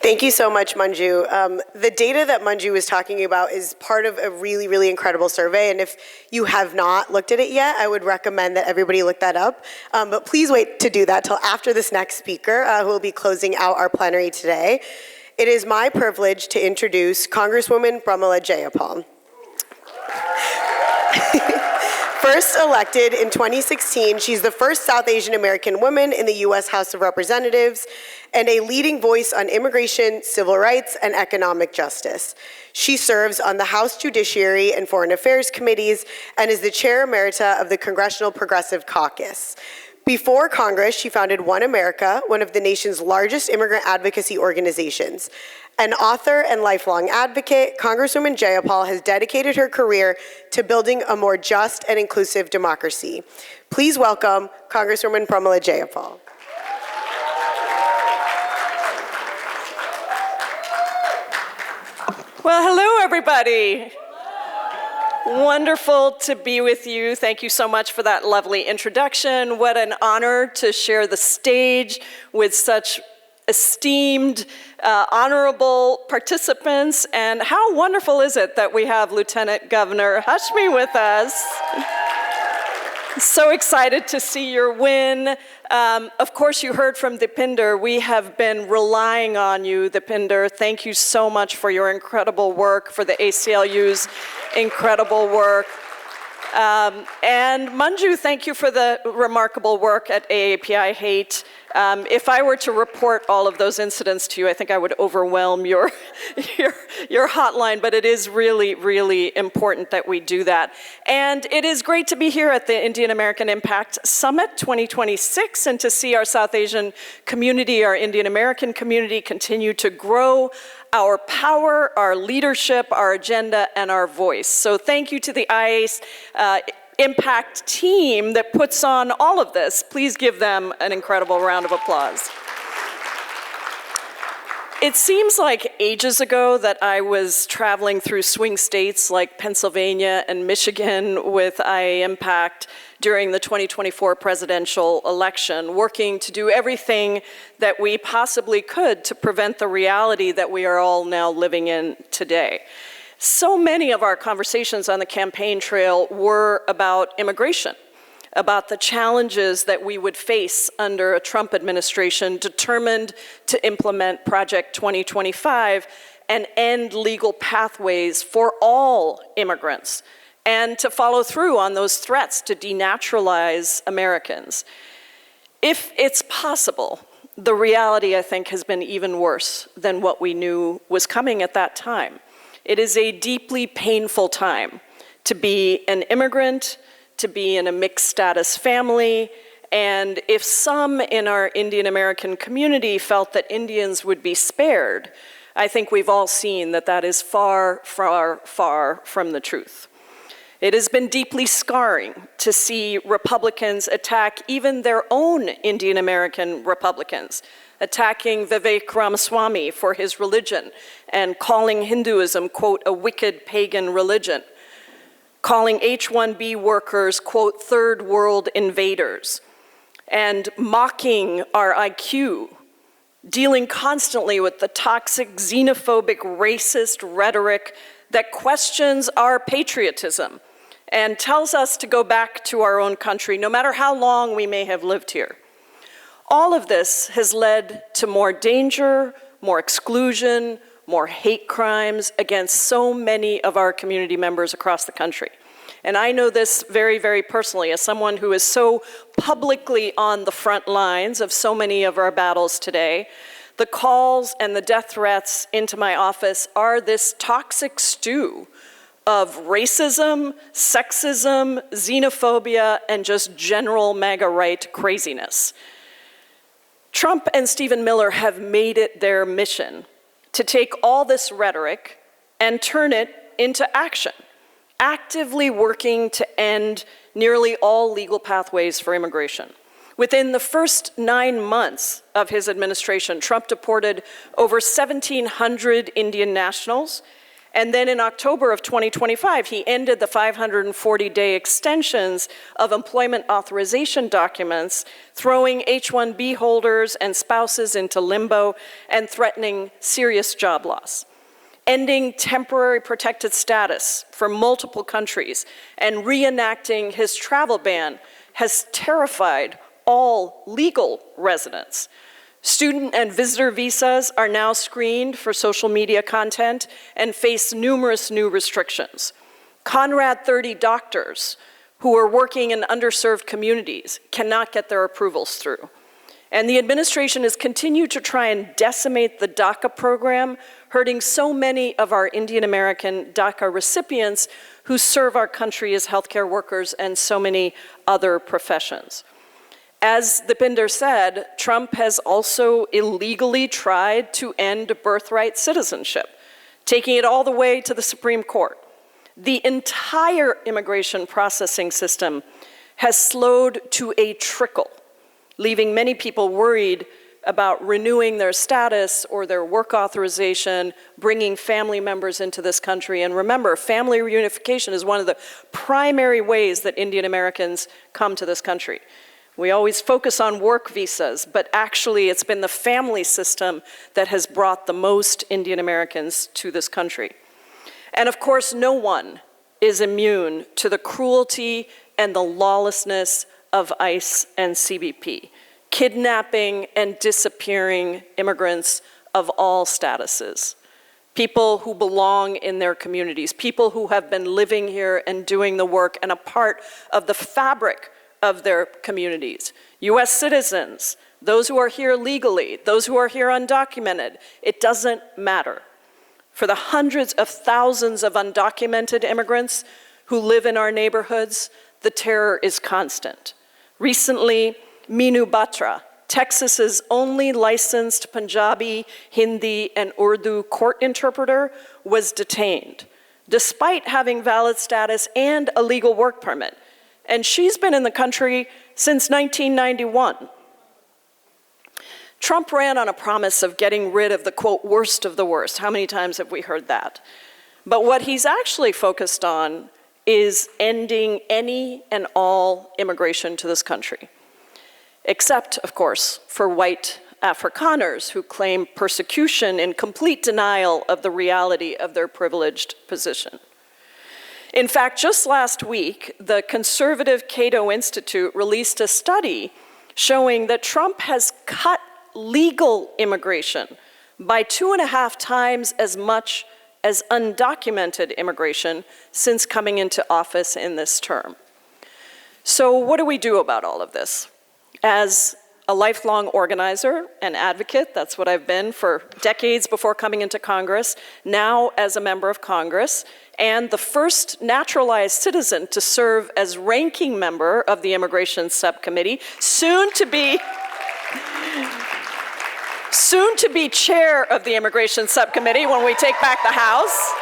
Thank you so much, Manju. The data that Manju was talking about is part of a really, really incredible survey, and if you have not looked at it yet, I would recommend that everybody look that up. But please wait to do that till after this next speaker, who will be closing out our plenary today. It is my privilege to introduce Congresswoman Pramila Jayapal. First elected in 2016, she's the first South Asian American woman in the U.S. House of Representatives and a leading voice on immigration, civil rights, and economic justice. She serves on the House Judiciary and Foreign Affairs Committees and is the Chair Emerita of the Congressional Progressive Caucus. Before Congress, she founded One America, one of the nation's largest immigrant advocacy organizations. An author and lifelong advocate, Congresswoman Jayapal has dedicated her career to building a more just and inclusive democracy. Please welcome Congresswoman Pramila Jayapal. Well, hello, everybody. Wonderful to be with you. Thank you so much for that lovely introduction. What an honor to share the stage with such esteemed, honorable participants. And how wonderful is it that we have Lieutenant Governor Hashmi with us. So excited to see your win. Of course, you heard from Dipinder. We have been relying on you, Dipinder. Thank you so much for your incredible work, for the ACLU's incredible work. And Manju, thank you for the remarkable work at AAPI Hate. If I were to report all of those incidents to you, I think I would overwhelm your hotline, but it is really, really important that we do that. And it is great to be here at the Indian American Impact Summit 2026 and to see our South Asian community, our Indian American community continue to grow our power, our leadership, our agenda, and our voice. So thank you to the IACE Impact team that puts on all of this. Please give them an incredible round of applause. It seems like ages ago that I was traveling through swing states like Pennsylvania and Michigan with IA Impact during the 2024 presidential election, working to do everything that we possibly could to prevent the reality that we are all now living in today. So many of our conversations on the campaign trail were about immigration, about the challenges that we would face under a Trump administration determined to implement Project 2025 and end legal pathways for all immigrants, and to follow through on those threats to denaturalize Americans. If it's possible, the reality, I think, has been even worse than what we knew was coming at that time. It is a deeply painful time to be an immigrant, to be in a mixed status family, and if some in our Indian American community felt that Indians would be spared, I think we've all seen that that is far, far, far from the truth. It has been deeply scarring to see Republicans attack even their own Indian American Republicans, attacking Vivek Ramaswamy for his religion and calling Hinduism, quote, a wicked pagan religion, calling H-1B workers, quote, third world invaders, and mocking our IQ dealing constantly with the toxic, xenophobic, racist rhetoric that questions our patriotism and tells us to go back to our own country, no matter how long we may have lived here. All of this has led to more danger, more exclusion, more hate crimes against so many of our community members across the country. And I know this very, very personally as someone who is so publicly on the front lines of so many of our battles today. The calls and the death threats into my office are this toxic stew of racism, sexism, xenophobia, and just general MAGA right craziness. Trump and Stephen Miller have made it their mission to take all this rhetoric and turn it into action, actively working to end nearly all legal pathways for immigration. Within the first 9 months of his administration, Trump deported over 1,700 Indian nationals. And then in October of 2025, he ended the 540-day extensions of employment authorization documents, throwing H-1B holders and spouses into limbo and threatening serious job loss. Ending temporary protected status for multiple countries and reenacting his travel ban has terrified all legal residents. Student and visitor visas are now screened for social media content and face numerous new restrictions. Conrad 30 doctors who are working in underserved communities cannot get their approvals through. And the administration has continued to try and decimate the DACA program, hurting so many of our Indian American DACA recipients who serve our country as healthcare workers and so many other professions. As Dipinder said, Trump has also illegally tried to end birthright citizenship, taking it all the way to the Supreme Court. The entire immigration processing system has slowed to a trickle, leaving many people worried about renewing their status or their work authorization, bringing family members into this country. And remember, family reunification is one of the primary ways that Indian Americans come to this country. We always focus on work visas, but actually it's been the family system that has brought the most Indian Americans to this country. And of course, no one is immune to the cruelty and the lawlessness of ICE and CBP, kidnapping and disappearing immigrants of all statuses, people who belong in their communities, people who have been living here and doing the work and a part of the fabric of their communities. US citizens, those who are here legally, those who are here undocumented, it doesn't matter. For the hundreds of thousands of undocumented immigrants who live in our neighborhoods, the terror is constant. Recently, Minu Batra, Texas's only licensed Punjabi, Hindi, and Urdu court interpreter, was detained, despite having valid status and a legal work permit. And she's been in the country since 1991. Trump ran on a promise of getting rid of the, quote, worst of the worst. How many times have we heard that? But what he's actually focused on is ending any and all immigration to this country. Except, of course, for white Afrikaners who claim persecution in complete denial of the reality of their privileged position. In fact, just last week, the conservative Cato Institute released a study showing that Trump has cut legal immigration by 2.5 times as much as undocumented immigration since coming into office in this term. So what do we do about all of this? As a lifelong organizer and advocate, that's what I've been for decades before coming into Congress, now as a member of Congress, and the first naturalized citizen to serve as ranking member of the Immigration Subcommittee, soon to be chair of the Immigration Subcommittee when we take back the House.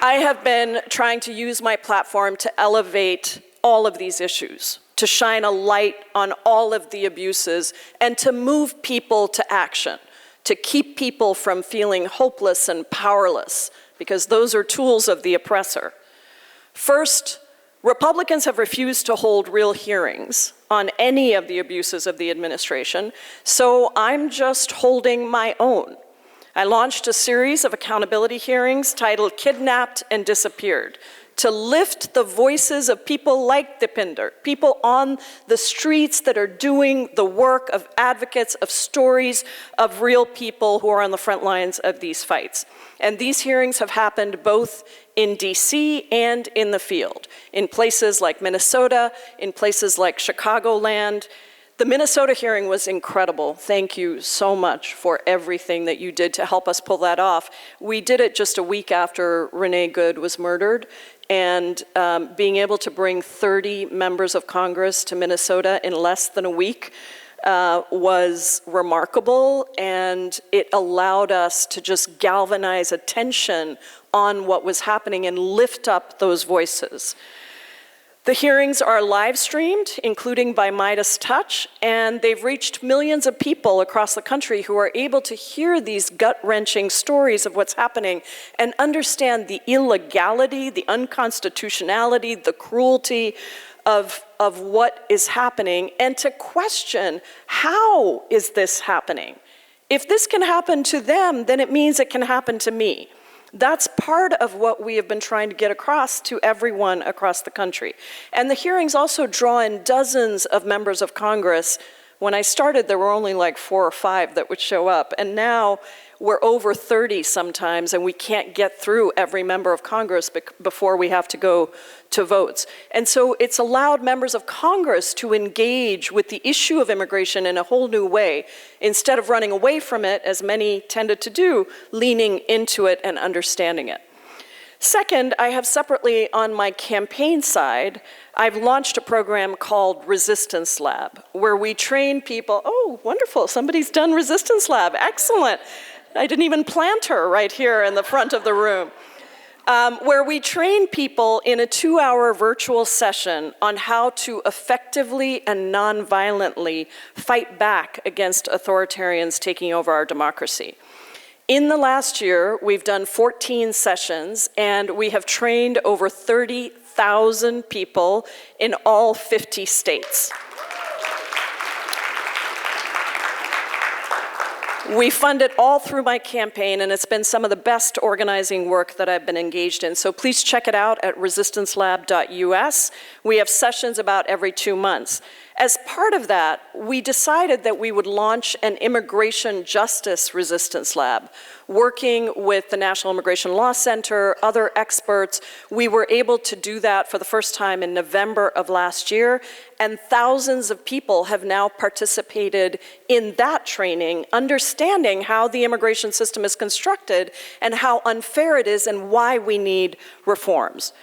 I have been trying to use my platform to elevate all of these issues, to shine a light on all of the abuses, and to move people to action, to keep people from feeling hopeless and powerless, because those are tools of the oppressor. First, Republicans have refused to hold real hearings on any of the abuses of the administration, so I'm just holding my own. I launched a series of accountability hearings titled Kidnapped and Disappeared, to lift the voices of people like Dipinder, people on the streets that are doing the work of advocates, of stories of real people who are on the front lines of these fights. And these hearings have happened both in DC and in the field, in places like Minnesota, in places like Chicagoland. The Minnesota hearing was incredible. Thank you so much for everything that you did to help us pull that off. We did it just a week after Renee Good was murdered, and being able to bring 30 members of Congress to Minnesota in less than a week was remarkable, and it allowed us to just galvanize attention on what was happening and lift up those voices. The hearings are live streamed, including by Midas Touch, and they've reached millions of people across the country who are able to hear these gut-wrenching stories of what's happening and understand the illegality, the unconstitutionality, the cruelty of what is happening, and to question, how is this happening? If this can happen to them, then it means it can happen to me. That's part of what we have been trying to get across to everyone across the country. And the hearings also draw in dozens of members of Congress. When I started, there were only like 4 or 5 that would show up. And now we're over 30 sometimes, and we can't get through every member of Congress before we have to go to votes. And so it's allowed members of Congress to engage with the issue of immigration in a whole new way, instead of running away from it, as many tended to do, leaning into it and understanding it. Second, I have separately on my campaign side, I've launched a program called Resistance Lab, where we train people. Oh, wonderful, somebody's done Resistance Lab, excellent. I didn't even plant her right here in the front of the room. Where we train people in a 2-hour virtual session on how to effectively and non-violently fight back against authoritarians taking over our democracy. In the last year, we've done 14 sessions, and we have trained over 30,000 people in all 50 states. We fund it all through my campaign, and it's been some of the best organizing work that I've been engaged in. So please check it out at resistancelab.us. We have sessions about every 2 months. As part of that, we decided that we would launch an immigration justice resistance lab, working with the National Immigration Law Center, other experts. We were able to do that for the first time in November of last year, and thousands of people have now participated in that training, understanding how the immigration system is constructed and how unfair it is and why we need reforms.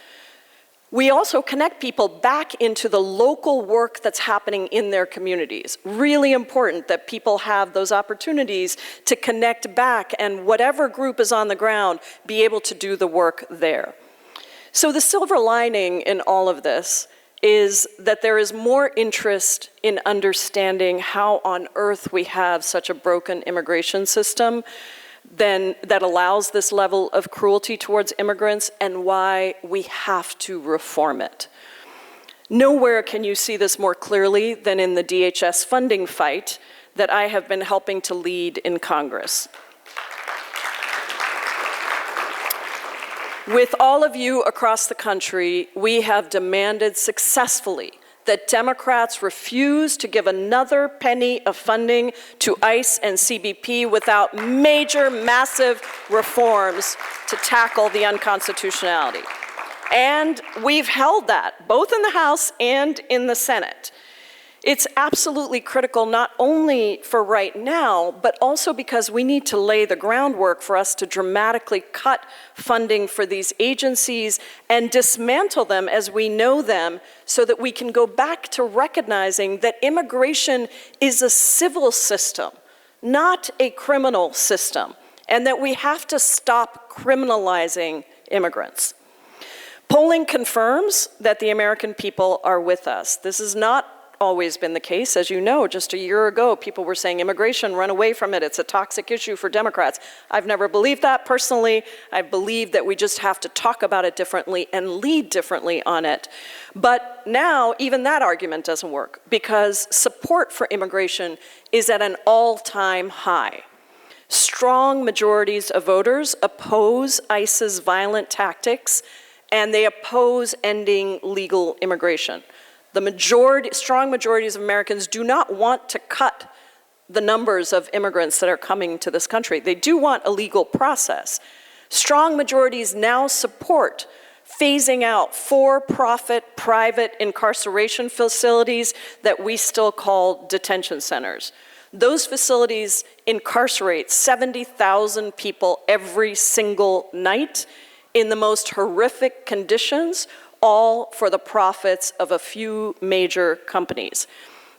We also connect people back into the local work that's happening in their communities. Really important that people have those opportunities to connect back, and whatever group is on the ground, be able to do the work there. So the silver lining in all of this is that there is more interest in understanding how on earth we have such a broken immigration system that allows this level of cruelty towards immigrants, and why we have to reform it. Nowhere can you see this more clearly than in the DHS funding fight that I have been helping to lead in Congress. With all of you across the country, we have demanded successfully that Democrats refuse to give another penny of funding to ICE and CBP without major, massive reforms to tackle the unconstitutionality. And we've held that, both in the House and in the Senate. It's absolutely critical, not only for right now, but also because we need to lay the groundwork for us to dramatically cut funding for these agencies and dismantle them as we know them, so that we can go back to recognizing that immigration is a civil system, not a criminal system, and that we have to stop criminalizing immigrants. Polling confirms that the American people are with us. This is not always been the case. As you know, just a year ago, people were saying immigration, run away from it. It's a toxic issue for Democrats. I've never believed that personally. I believe that we just have to talk about it differently and lead differently on it. But now, even that argument doesn't work because support for immigration is at an all-time high. Strong majorities of voters oppose ICE's violent tactics, and they oppose ending legal immigration. Strong majorities of Americans do not want to cut the numbers of immigrants that are coming to this country. They do want a legal process. Strong majorities now support phasing out for-profit private incarceration facilities that we still call detention centers. Those facilities incarcerate 70,000 people every single night in the most horrific conditions, all for the profits of a few major companies.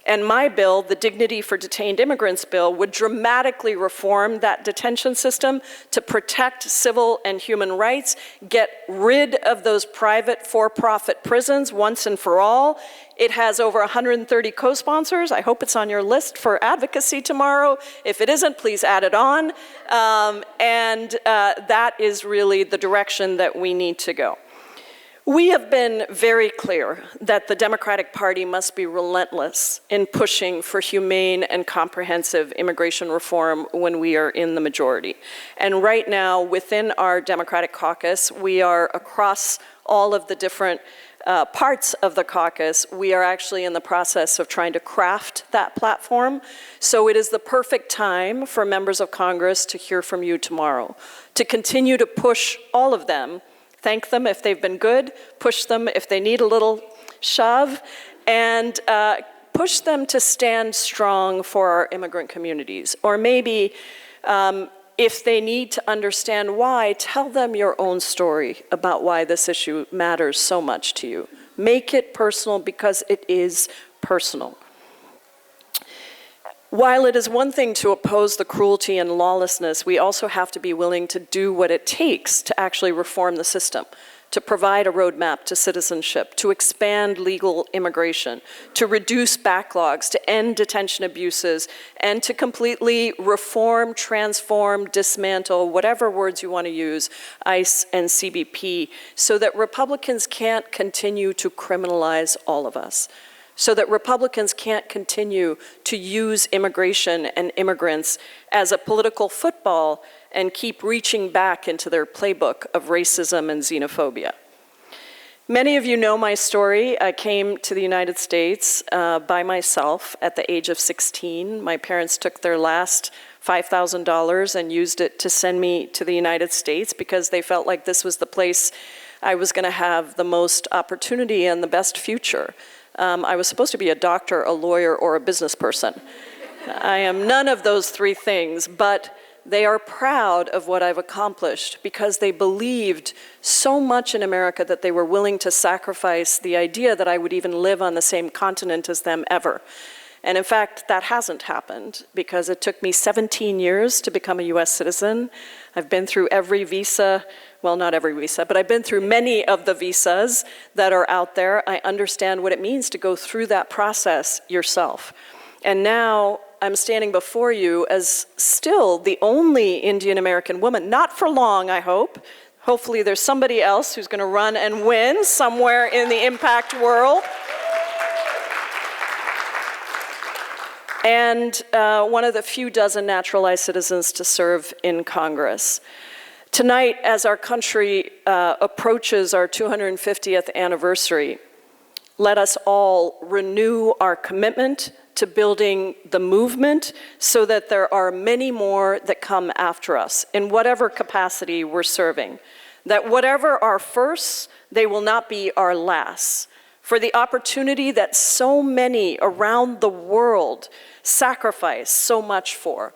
And my bill, the Dignity for Detained Immigrants bill, would dramatically reform that detention system to protect civil and human rights, get rid of those private for-profit prisons once and for all. It has over 130 co-sponsors. I hope it's on your list for advocacy tomorrow. If it isn't, please add it on. That is really the direction that we need to go. We have been very clear that the Democratic Party must be relentless in pushing for humane and comprehensive immigration reform when we are in the majority. And right now, within our Democratic caucus, we are across all of the different parts of the caucus, we are actually in the process of trying to craft that platform. So it is the perfect time for members of Congress to hear from you tomorrow, to continue to push all of them. Thank them if they've been good, push them if they need a little shove, and push them to stand strong for our immigrant communities. Or maybe if they need to understand why, tell them your own story about why this issue matters so much to you. Make it personal because it is personal. While it is one thing to oppose the cruelty and lawlessness, we also have to be willing to do what it takes to actually reform the system, to provide a roadmap to citizenship, to expand legal immigration, to reduce backlogs, to end detention abuses, and to completely reform, transform, dismantle, whatever words you want to use, ICE and CBP, so that Republicans can't continue to criminalize all of us, so that Republicans can't continue to use immigration and immigrants as a political football and keep reaching back into their playbook of racism and xenophobia. Many of you know my story. I came to the United States by myself at the age of 16. My parents took their last $5,000 and used it to send me to the United States because they felt like this was the place I was going to have the most opportunity and the best future. I was supposed to be a doctor, a lawyer, or a business person. I am none of those three things, but they are proud of what I've accomplished because they believed so much in America that they were willing to sacrifice the idea that I would even live on the same continent as them ever. And in fact, that hasn't happened because it took me 17 years to become a US citizen. I've been through every visa, well, not every visa, but I've been through many of the visas that are out there. I understand what it means to go through that process yourself. And now I'm standing before you as still the only Indian American woman, not for long, I hope. Hopefully there's somebody else who's going to run and win somewhere in the impact world. And one of the few dozen naturalized citizens to serve in Congress. Tonight, as our country approaches our 250th anniversary, let us all renew our commitment to building the movement so that there are many more that come after us in whatever capacity we're serving. That whatever our firsts, they will not be our lasts. For the opportunity that so many around the world sacrifice so much for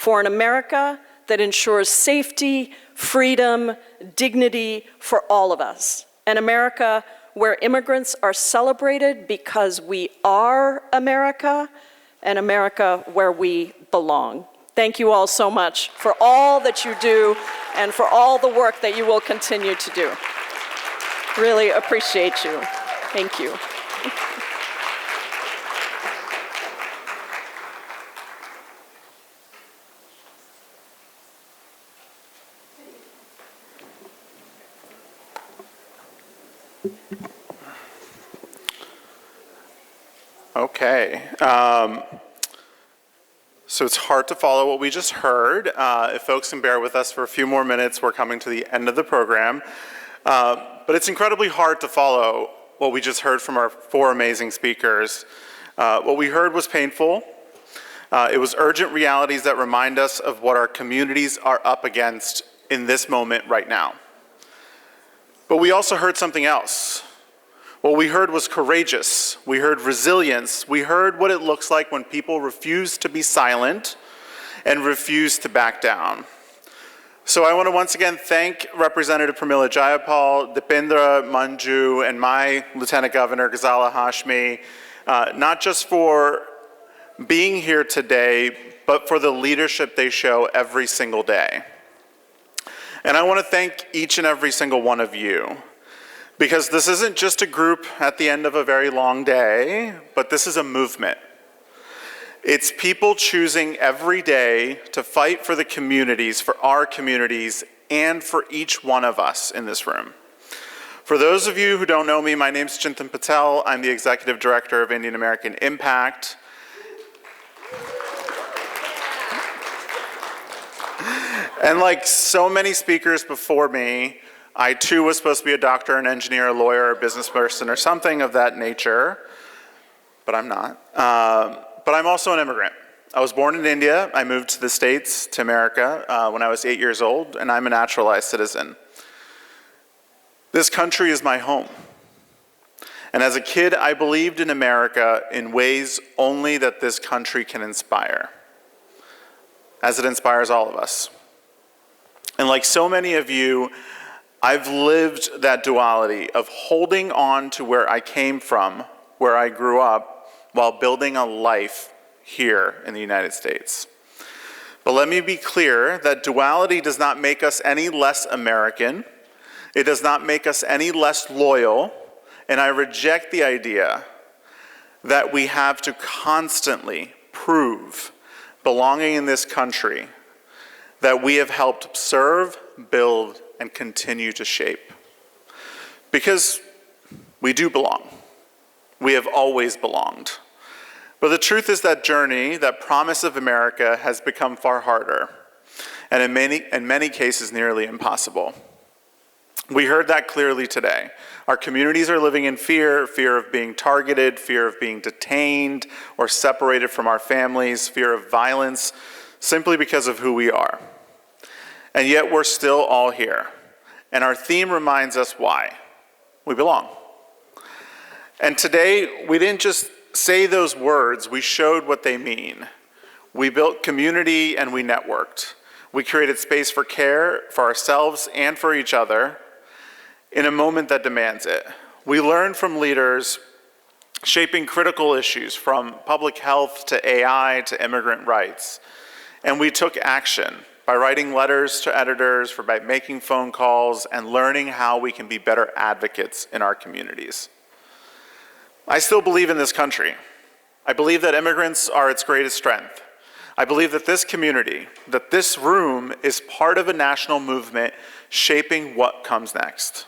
an America that ensures safety, freedom, dignity for all of us. An America where immigrants are celebrated because we are America, and America where we belong. Thank you all so much for all that you do and for all the work that you will continue to do. Really appreciate you. Thank you. Okay. So it's hard to follow what we just heard. If folks can bear with us for a few more minutes, we're coming to the end of the program. But it's incredibly hard to follow what we just heard from our four amazing speakers. What we heard was painful. It was urgent realities that remind us of what our communities are up against in this moment right now. But we also heard something else. What we heard was courageous. We heard resilience. We heard what it looks like when people refuse to be silent and refuse to back down. So I want to once again thank Representative Pramila Jayapal, Dipendra Manju, and my Lieutenant Governor, Ghazala Hashmi, not just for being here today, but for the leadership they show every single day. And I want to thank each and every single one of you, because this isn't just a group at the end of a very long day, but this is a movement. It's people choosing every day to fight for the communities, for our communities, and for each one of us in this room. For those of you who don't know me, my name is Chintan Patel. I'm the Executive Director of Indian American Impact. And like so many speakers before me, I too was supposed to be a doctor, an engineer, a lawyer, a business person, or something of that nature, but I'm not. But I'm also an immigrant. I was born in India. I moved to the States, to America, when I was 8 years old, and I'm a naturalized citizen. This country is my home. And as a kid, I believed in America in ways only that this country can inspire, as it inspires all of us. And like so many of you, I've lived that duality of holding on to where I came from, where I grew up, while building a life here in the United States. But let me be clear that duality does not make us any less American. It does not make us any less loyal. And I reject the idea that we have to constantly prove belonging in this country that we have helped serve, build, and continue to shape. Because we do belong. We have always belonged. But the truth is that journey, that promise of America, has become far harder, and in many cases nearly impossible. We heard that clearly today. Our communities are living in fear, fear of being targeted, fear of being detained or separated from our families, fear of violence, simply because of who we are. And yet we're still all here. And our theme reminds us why. We belong. And today, we didn't just say those words, we showed what they mean. We built community and we networked. We created space for care for ourselves and for each other in a moment that demands it. We learned from leaders shaping critical issues from public health to AI to immigrant rights. And we took action by writing letters to editors, by making phone calls, and learning how we can be better advocates in our communities. I still believe in this country. I believe that immigrants are its greatest strength. I believe that this community, that this room is part of a national movement shaping what comes next.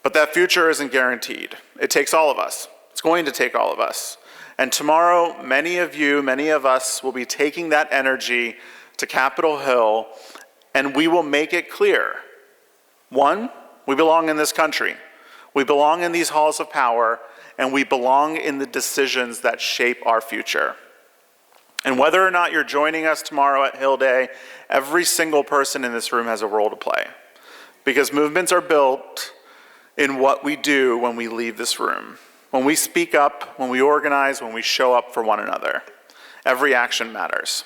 But that future isn't guaranteed. It takes all of us. It's going to take all of us. And tomorrow, many of you, many of us will be taking that energy to Capitol Hill, and we will make it clear. One, we belong in this country. We belong in these halls of power, and we belong in the decisions that shape our future. And whether or not you're joining us tomorrow at Hill Day, every single person in this room has a role to play. Because movements are built in what we do when we leave this room. When we speak up, when we organize, when we show up for one another. Every action matters.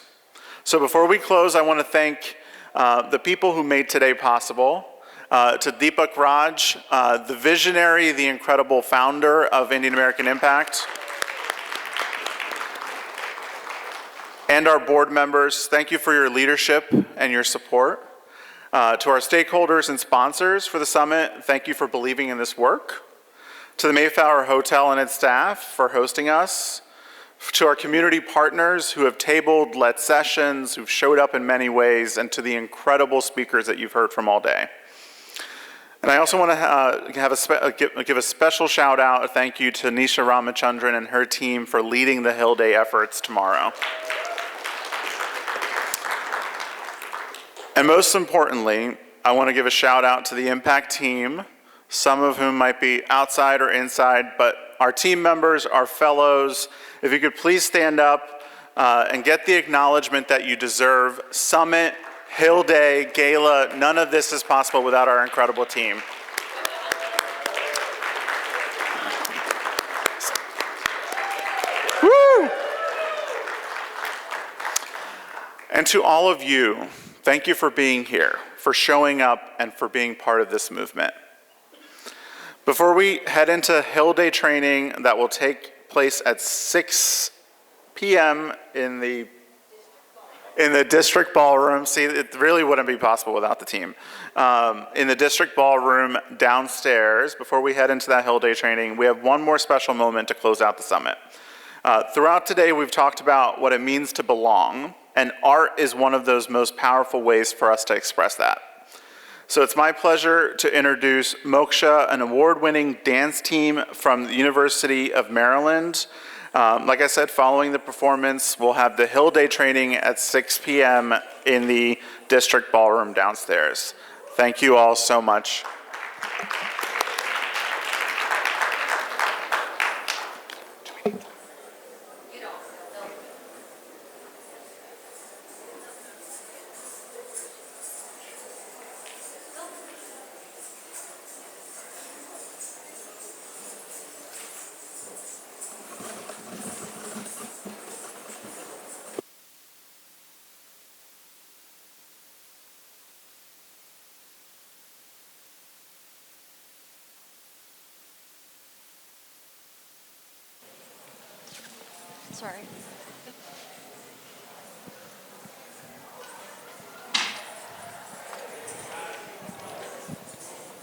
So before we close, I want to thank the people who made today possible. To Deepak Raj, the visionary, the incredible founder of Indian American Impact. And our board members, thank you for your leadership and your support. To our stakeholders and sponsors for the summit, thank you for believing in this work. To the Mayflower Hotel and its staff for hosting us. To our community partners who have tabled, led sessions, who've showed up in many ways, and to the incredible speakers that you've heard from all day. And I also want to give a special shout out, a thank you to Nisha Ramachandran and her team for leading the Hill Day efforts tomorrow. And most importantly, I want to give a shout out to the Impact team, some of whom might be outside or inside, but our team members, our fellows, if you could please stand up and get the acknowledgement that you deserve. Summit, Hill Day, Gala, none of this is possible without our incredible team. Woo! And to all of you, thank you for being here, for showing up, and for being part of this movement. Before we head into Hill Day training that will take place at 6 p.m. in the district ballroom. See, it really wouldn't be possible without the team. In the district ballroom downstairs, before we head into that Hill Day training, we have one more special moment to close out the summit. Throughout today, we've talked about what it means to belong, and art is one of those most powerful ways for us to express that. So it's my pleasure to introduce Moksha, an award-winning dance team from the University of Maryland. Like I said, following the performance, we'll have the Hill Day training at 6 p.m. in the district ballroom downstairs. Thank you all so much. Sorry.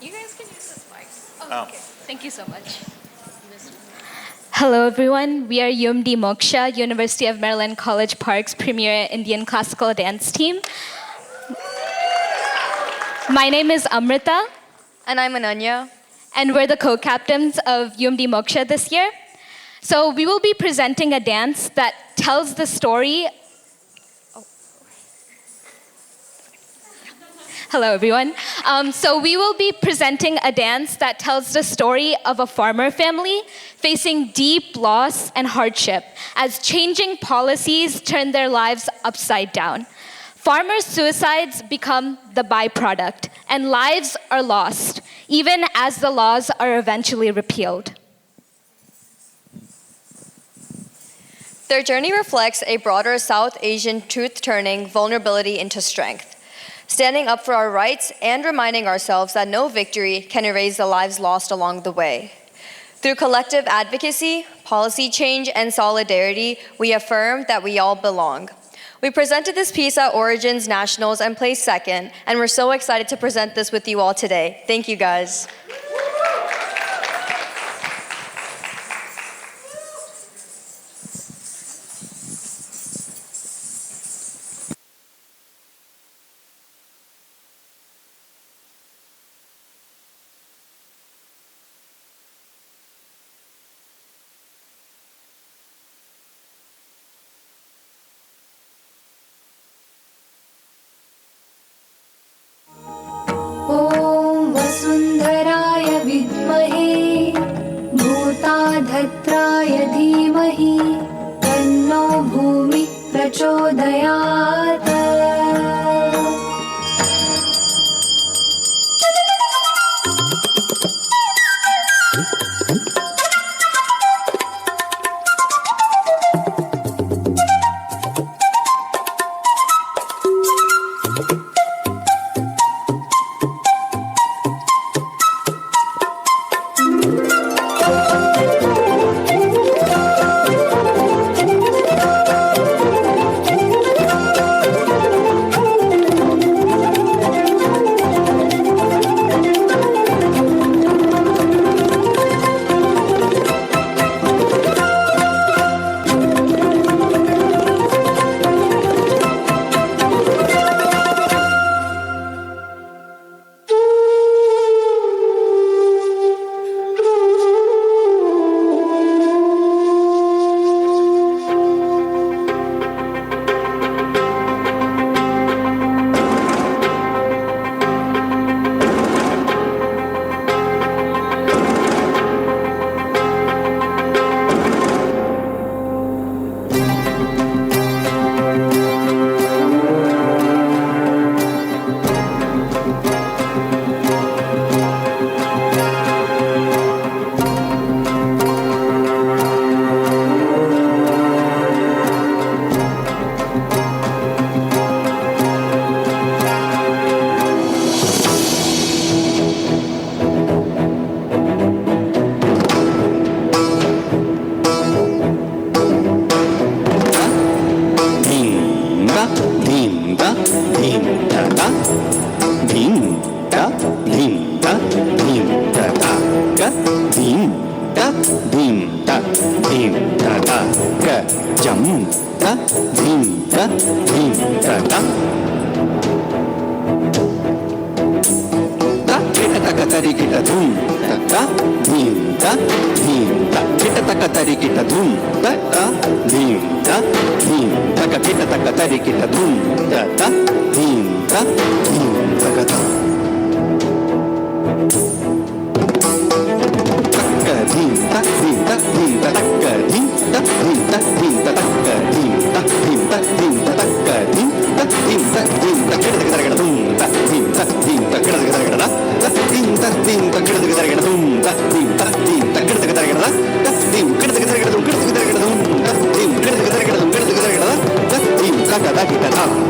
You guys can use this mic. Oh, okay. Thank you so much. Hello, everyone. We are UMD Moksha, University of Maryland College Park's premier Indian classical dance team. My name is Amrita. And I'm Ananya. And we're the co-captains of UMD Moksha this year. So we will be presenting a dance that tells the story. Hello, everyone. So we will be presenting a dance that tells the story of a farmer family facing deep loss and hardship as changing policies turn their lives upside down. Farmers' suicides become the byproduct, and lives are lost, even as the laws are eventually repealed. Their journey reflects a broader South Asian truth-turning vulnerability into strength, standing up for our rights and reminding ourselves that no victory can erase the lives lost along the way. Through collective advocacy, policy change, and solidarity, we affirm that we all belong. We presented this piece at Origins Nationals and placed second, and we're so excited to present this with you all today. Thank you, guys. ॐ वसुन्धराय विद्महे भूताधत्राय धीमहि तन्नो भूमिः प्रचोदयात्। ತರಿಕಿಟ ಧೂಮ್ ತಕ್ಕ ಧೀಮ್ ತ ಧೀಮ್ ತ ಕಿಟ ತಕ್ಕ ತರಿಕಿಟ ಧೂಮ್ ತಕ್ಕ ಧೀಮ್ ತ ಧೀಮ್ ತಕ ಕಿಟ ತಕ್ಕ ತರಿಕಿಟ ಧೂಮ್ ತಕ್ಕ ಧೀಮ್ ತ ಧೀಮ್ ತಕ ತ ತಕ್ಕ ಧೀಮ್ ತ ಧೀಮ್ ತ ಧೀಮ್ ತ ತಕ್ಕ ಧೀಮ್ ತ ಧೀಮ್ ತ ಧೀಮ್ ತ ತಕ್ಕ ಧೀಮ್ ತ ಧೀಮ್ ತ ಧೀಮ್ ತ ತಕ್ಕ ಧೀಮ್ ತ ಧೀಮ್ ತ ಧೀಮ್ ತ ಕಿಟ ತಕ್ಕ ತರಿಕಿಟ ಧೂಮ್ ತ ಧೀಮ್ ತ ಧೀಮ್ ತ ಕಿಟ ತಕ್ಕ ತರಿಕಿಟ ಧೀಮ್ ತ ಧೀಮ್ ತ ಕಿಟ ತಕ್ಕ ತರಿಕಿಟ ಧೂಮ್ ತ ಧೀಮ್ ತ ಧೀಮ್ ತ ಕಿಟ ತಕ್ಕ ತರಿಕಿಟ ಧೀಮ್ ಕಿಟ ತಕ್ಕ ತರಿಕಿಟ ಧೂಮ್ ಕಿಟ ತಕ್ಕ ತರಿಕಿಟ ಧೂಮ್ ತ ಧೀಮ್ ಕಿಟ ತಕ್ಕ ತರಿಕಿಟ ಧೂಮ್ ಕಿಟ ತಕ್ಕ ತರಿಕಿಟ ಧೀಮ್ ತಕ್ಕ ತರಿಕಿಟ ಧ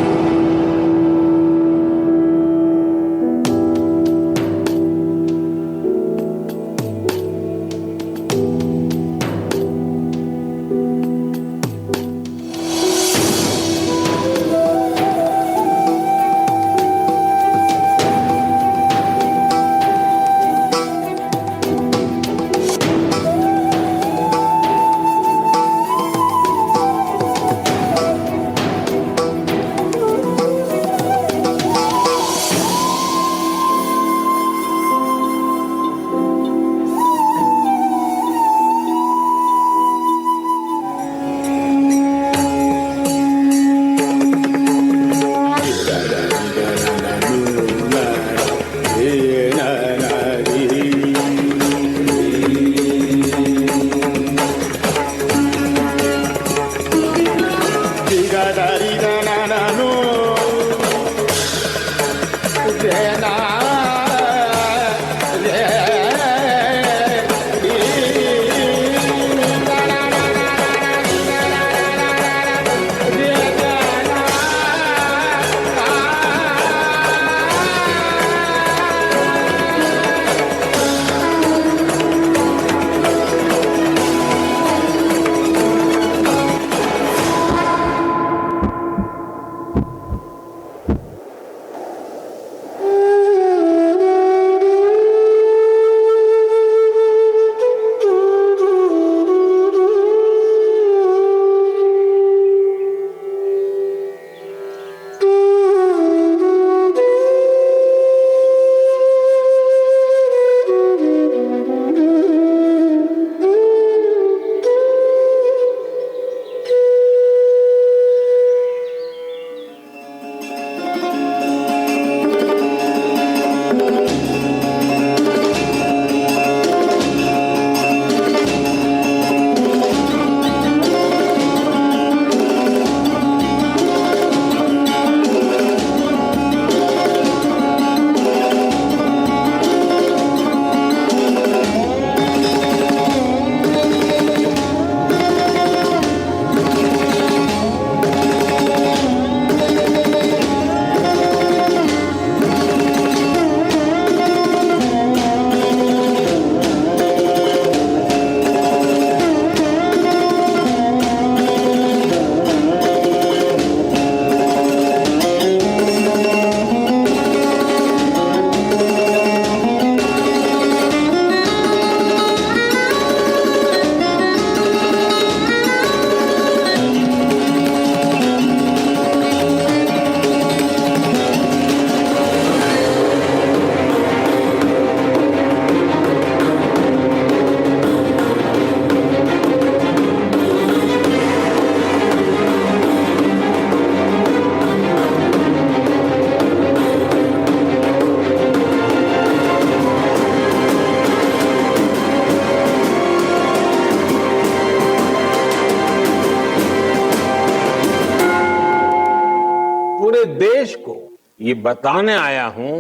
पूरे देश को ये बताने आया हूं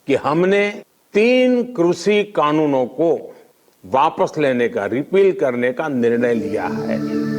कि हमने 3 कृषि कानूनों को वापस लेने का, रिपील करने का निर्णय लिया है।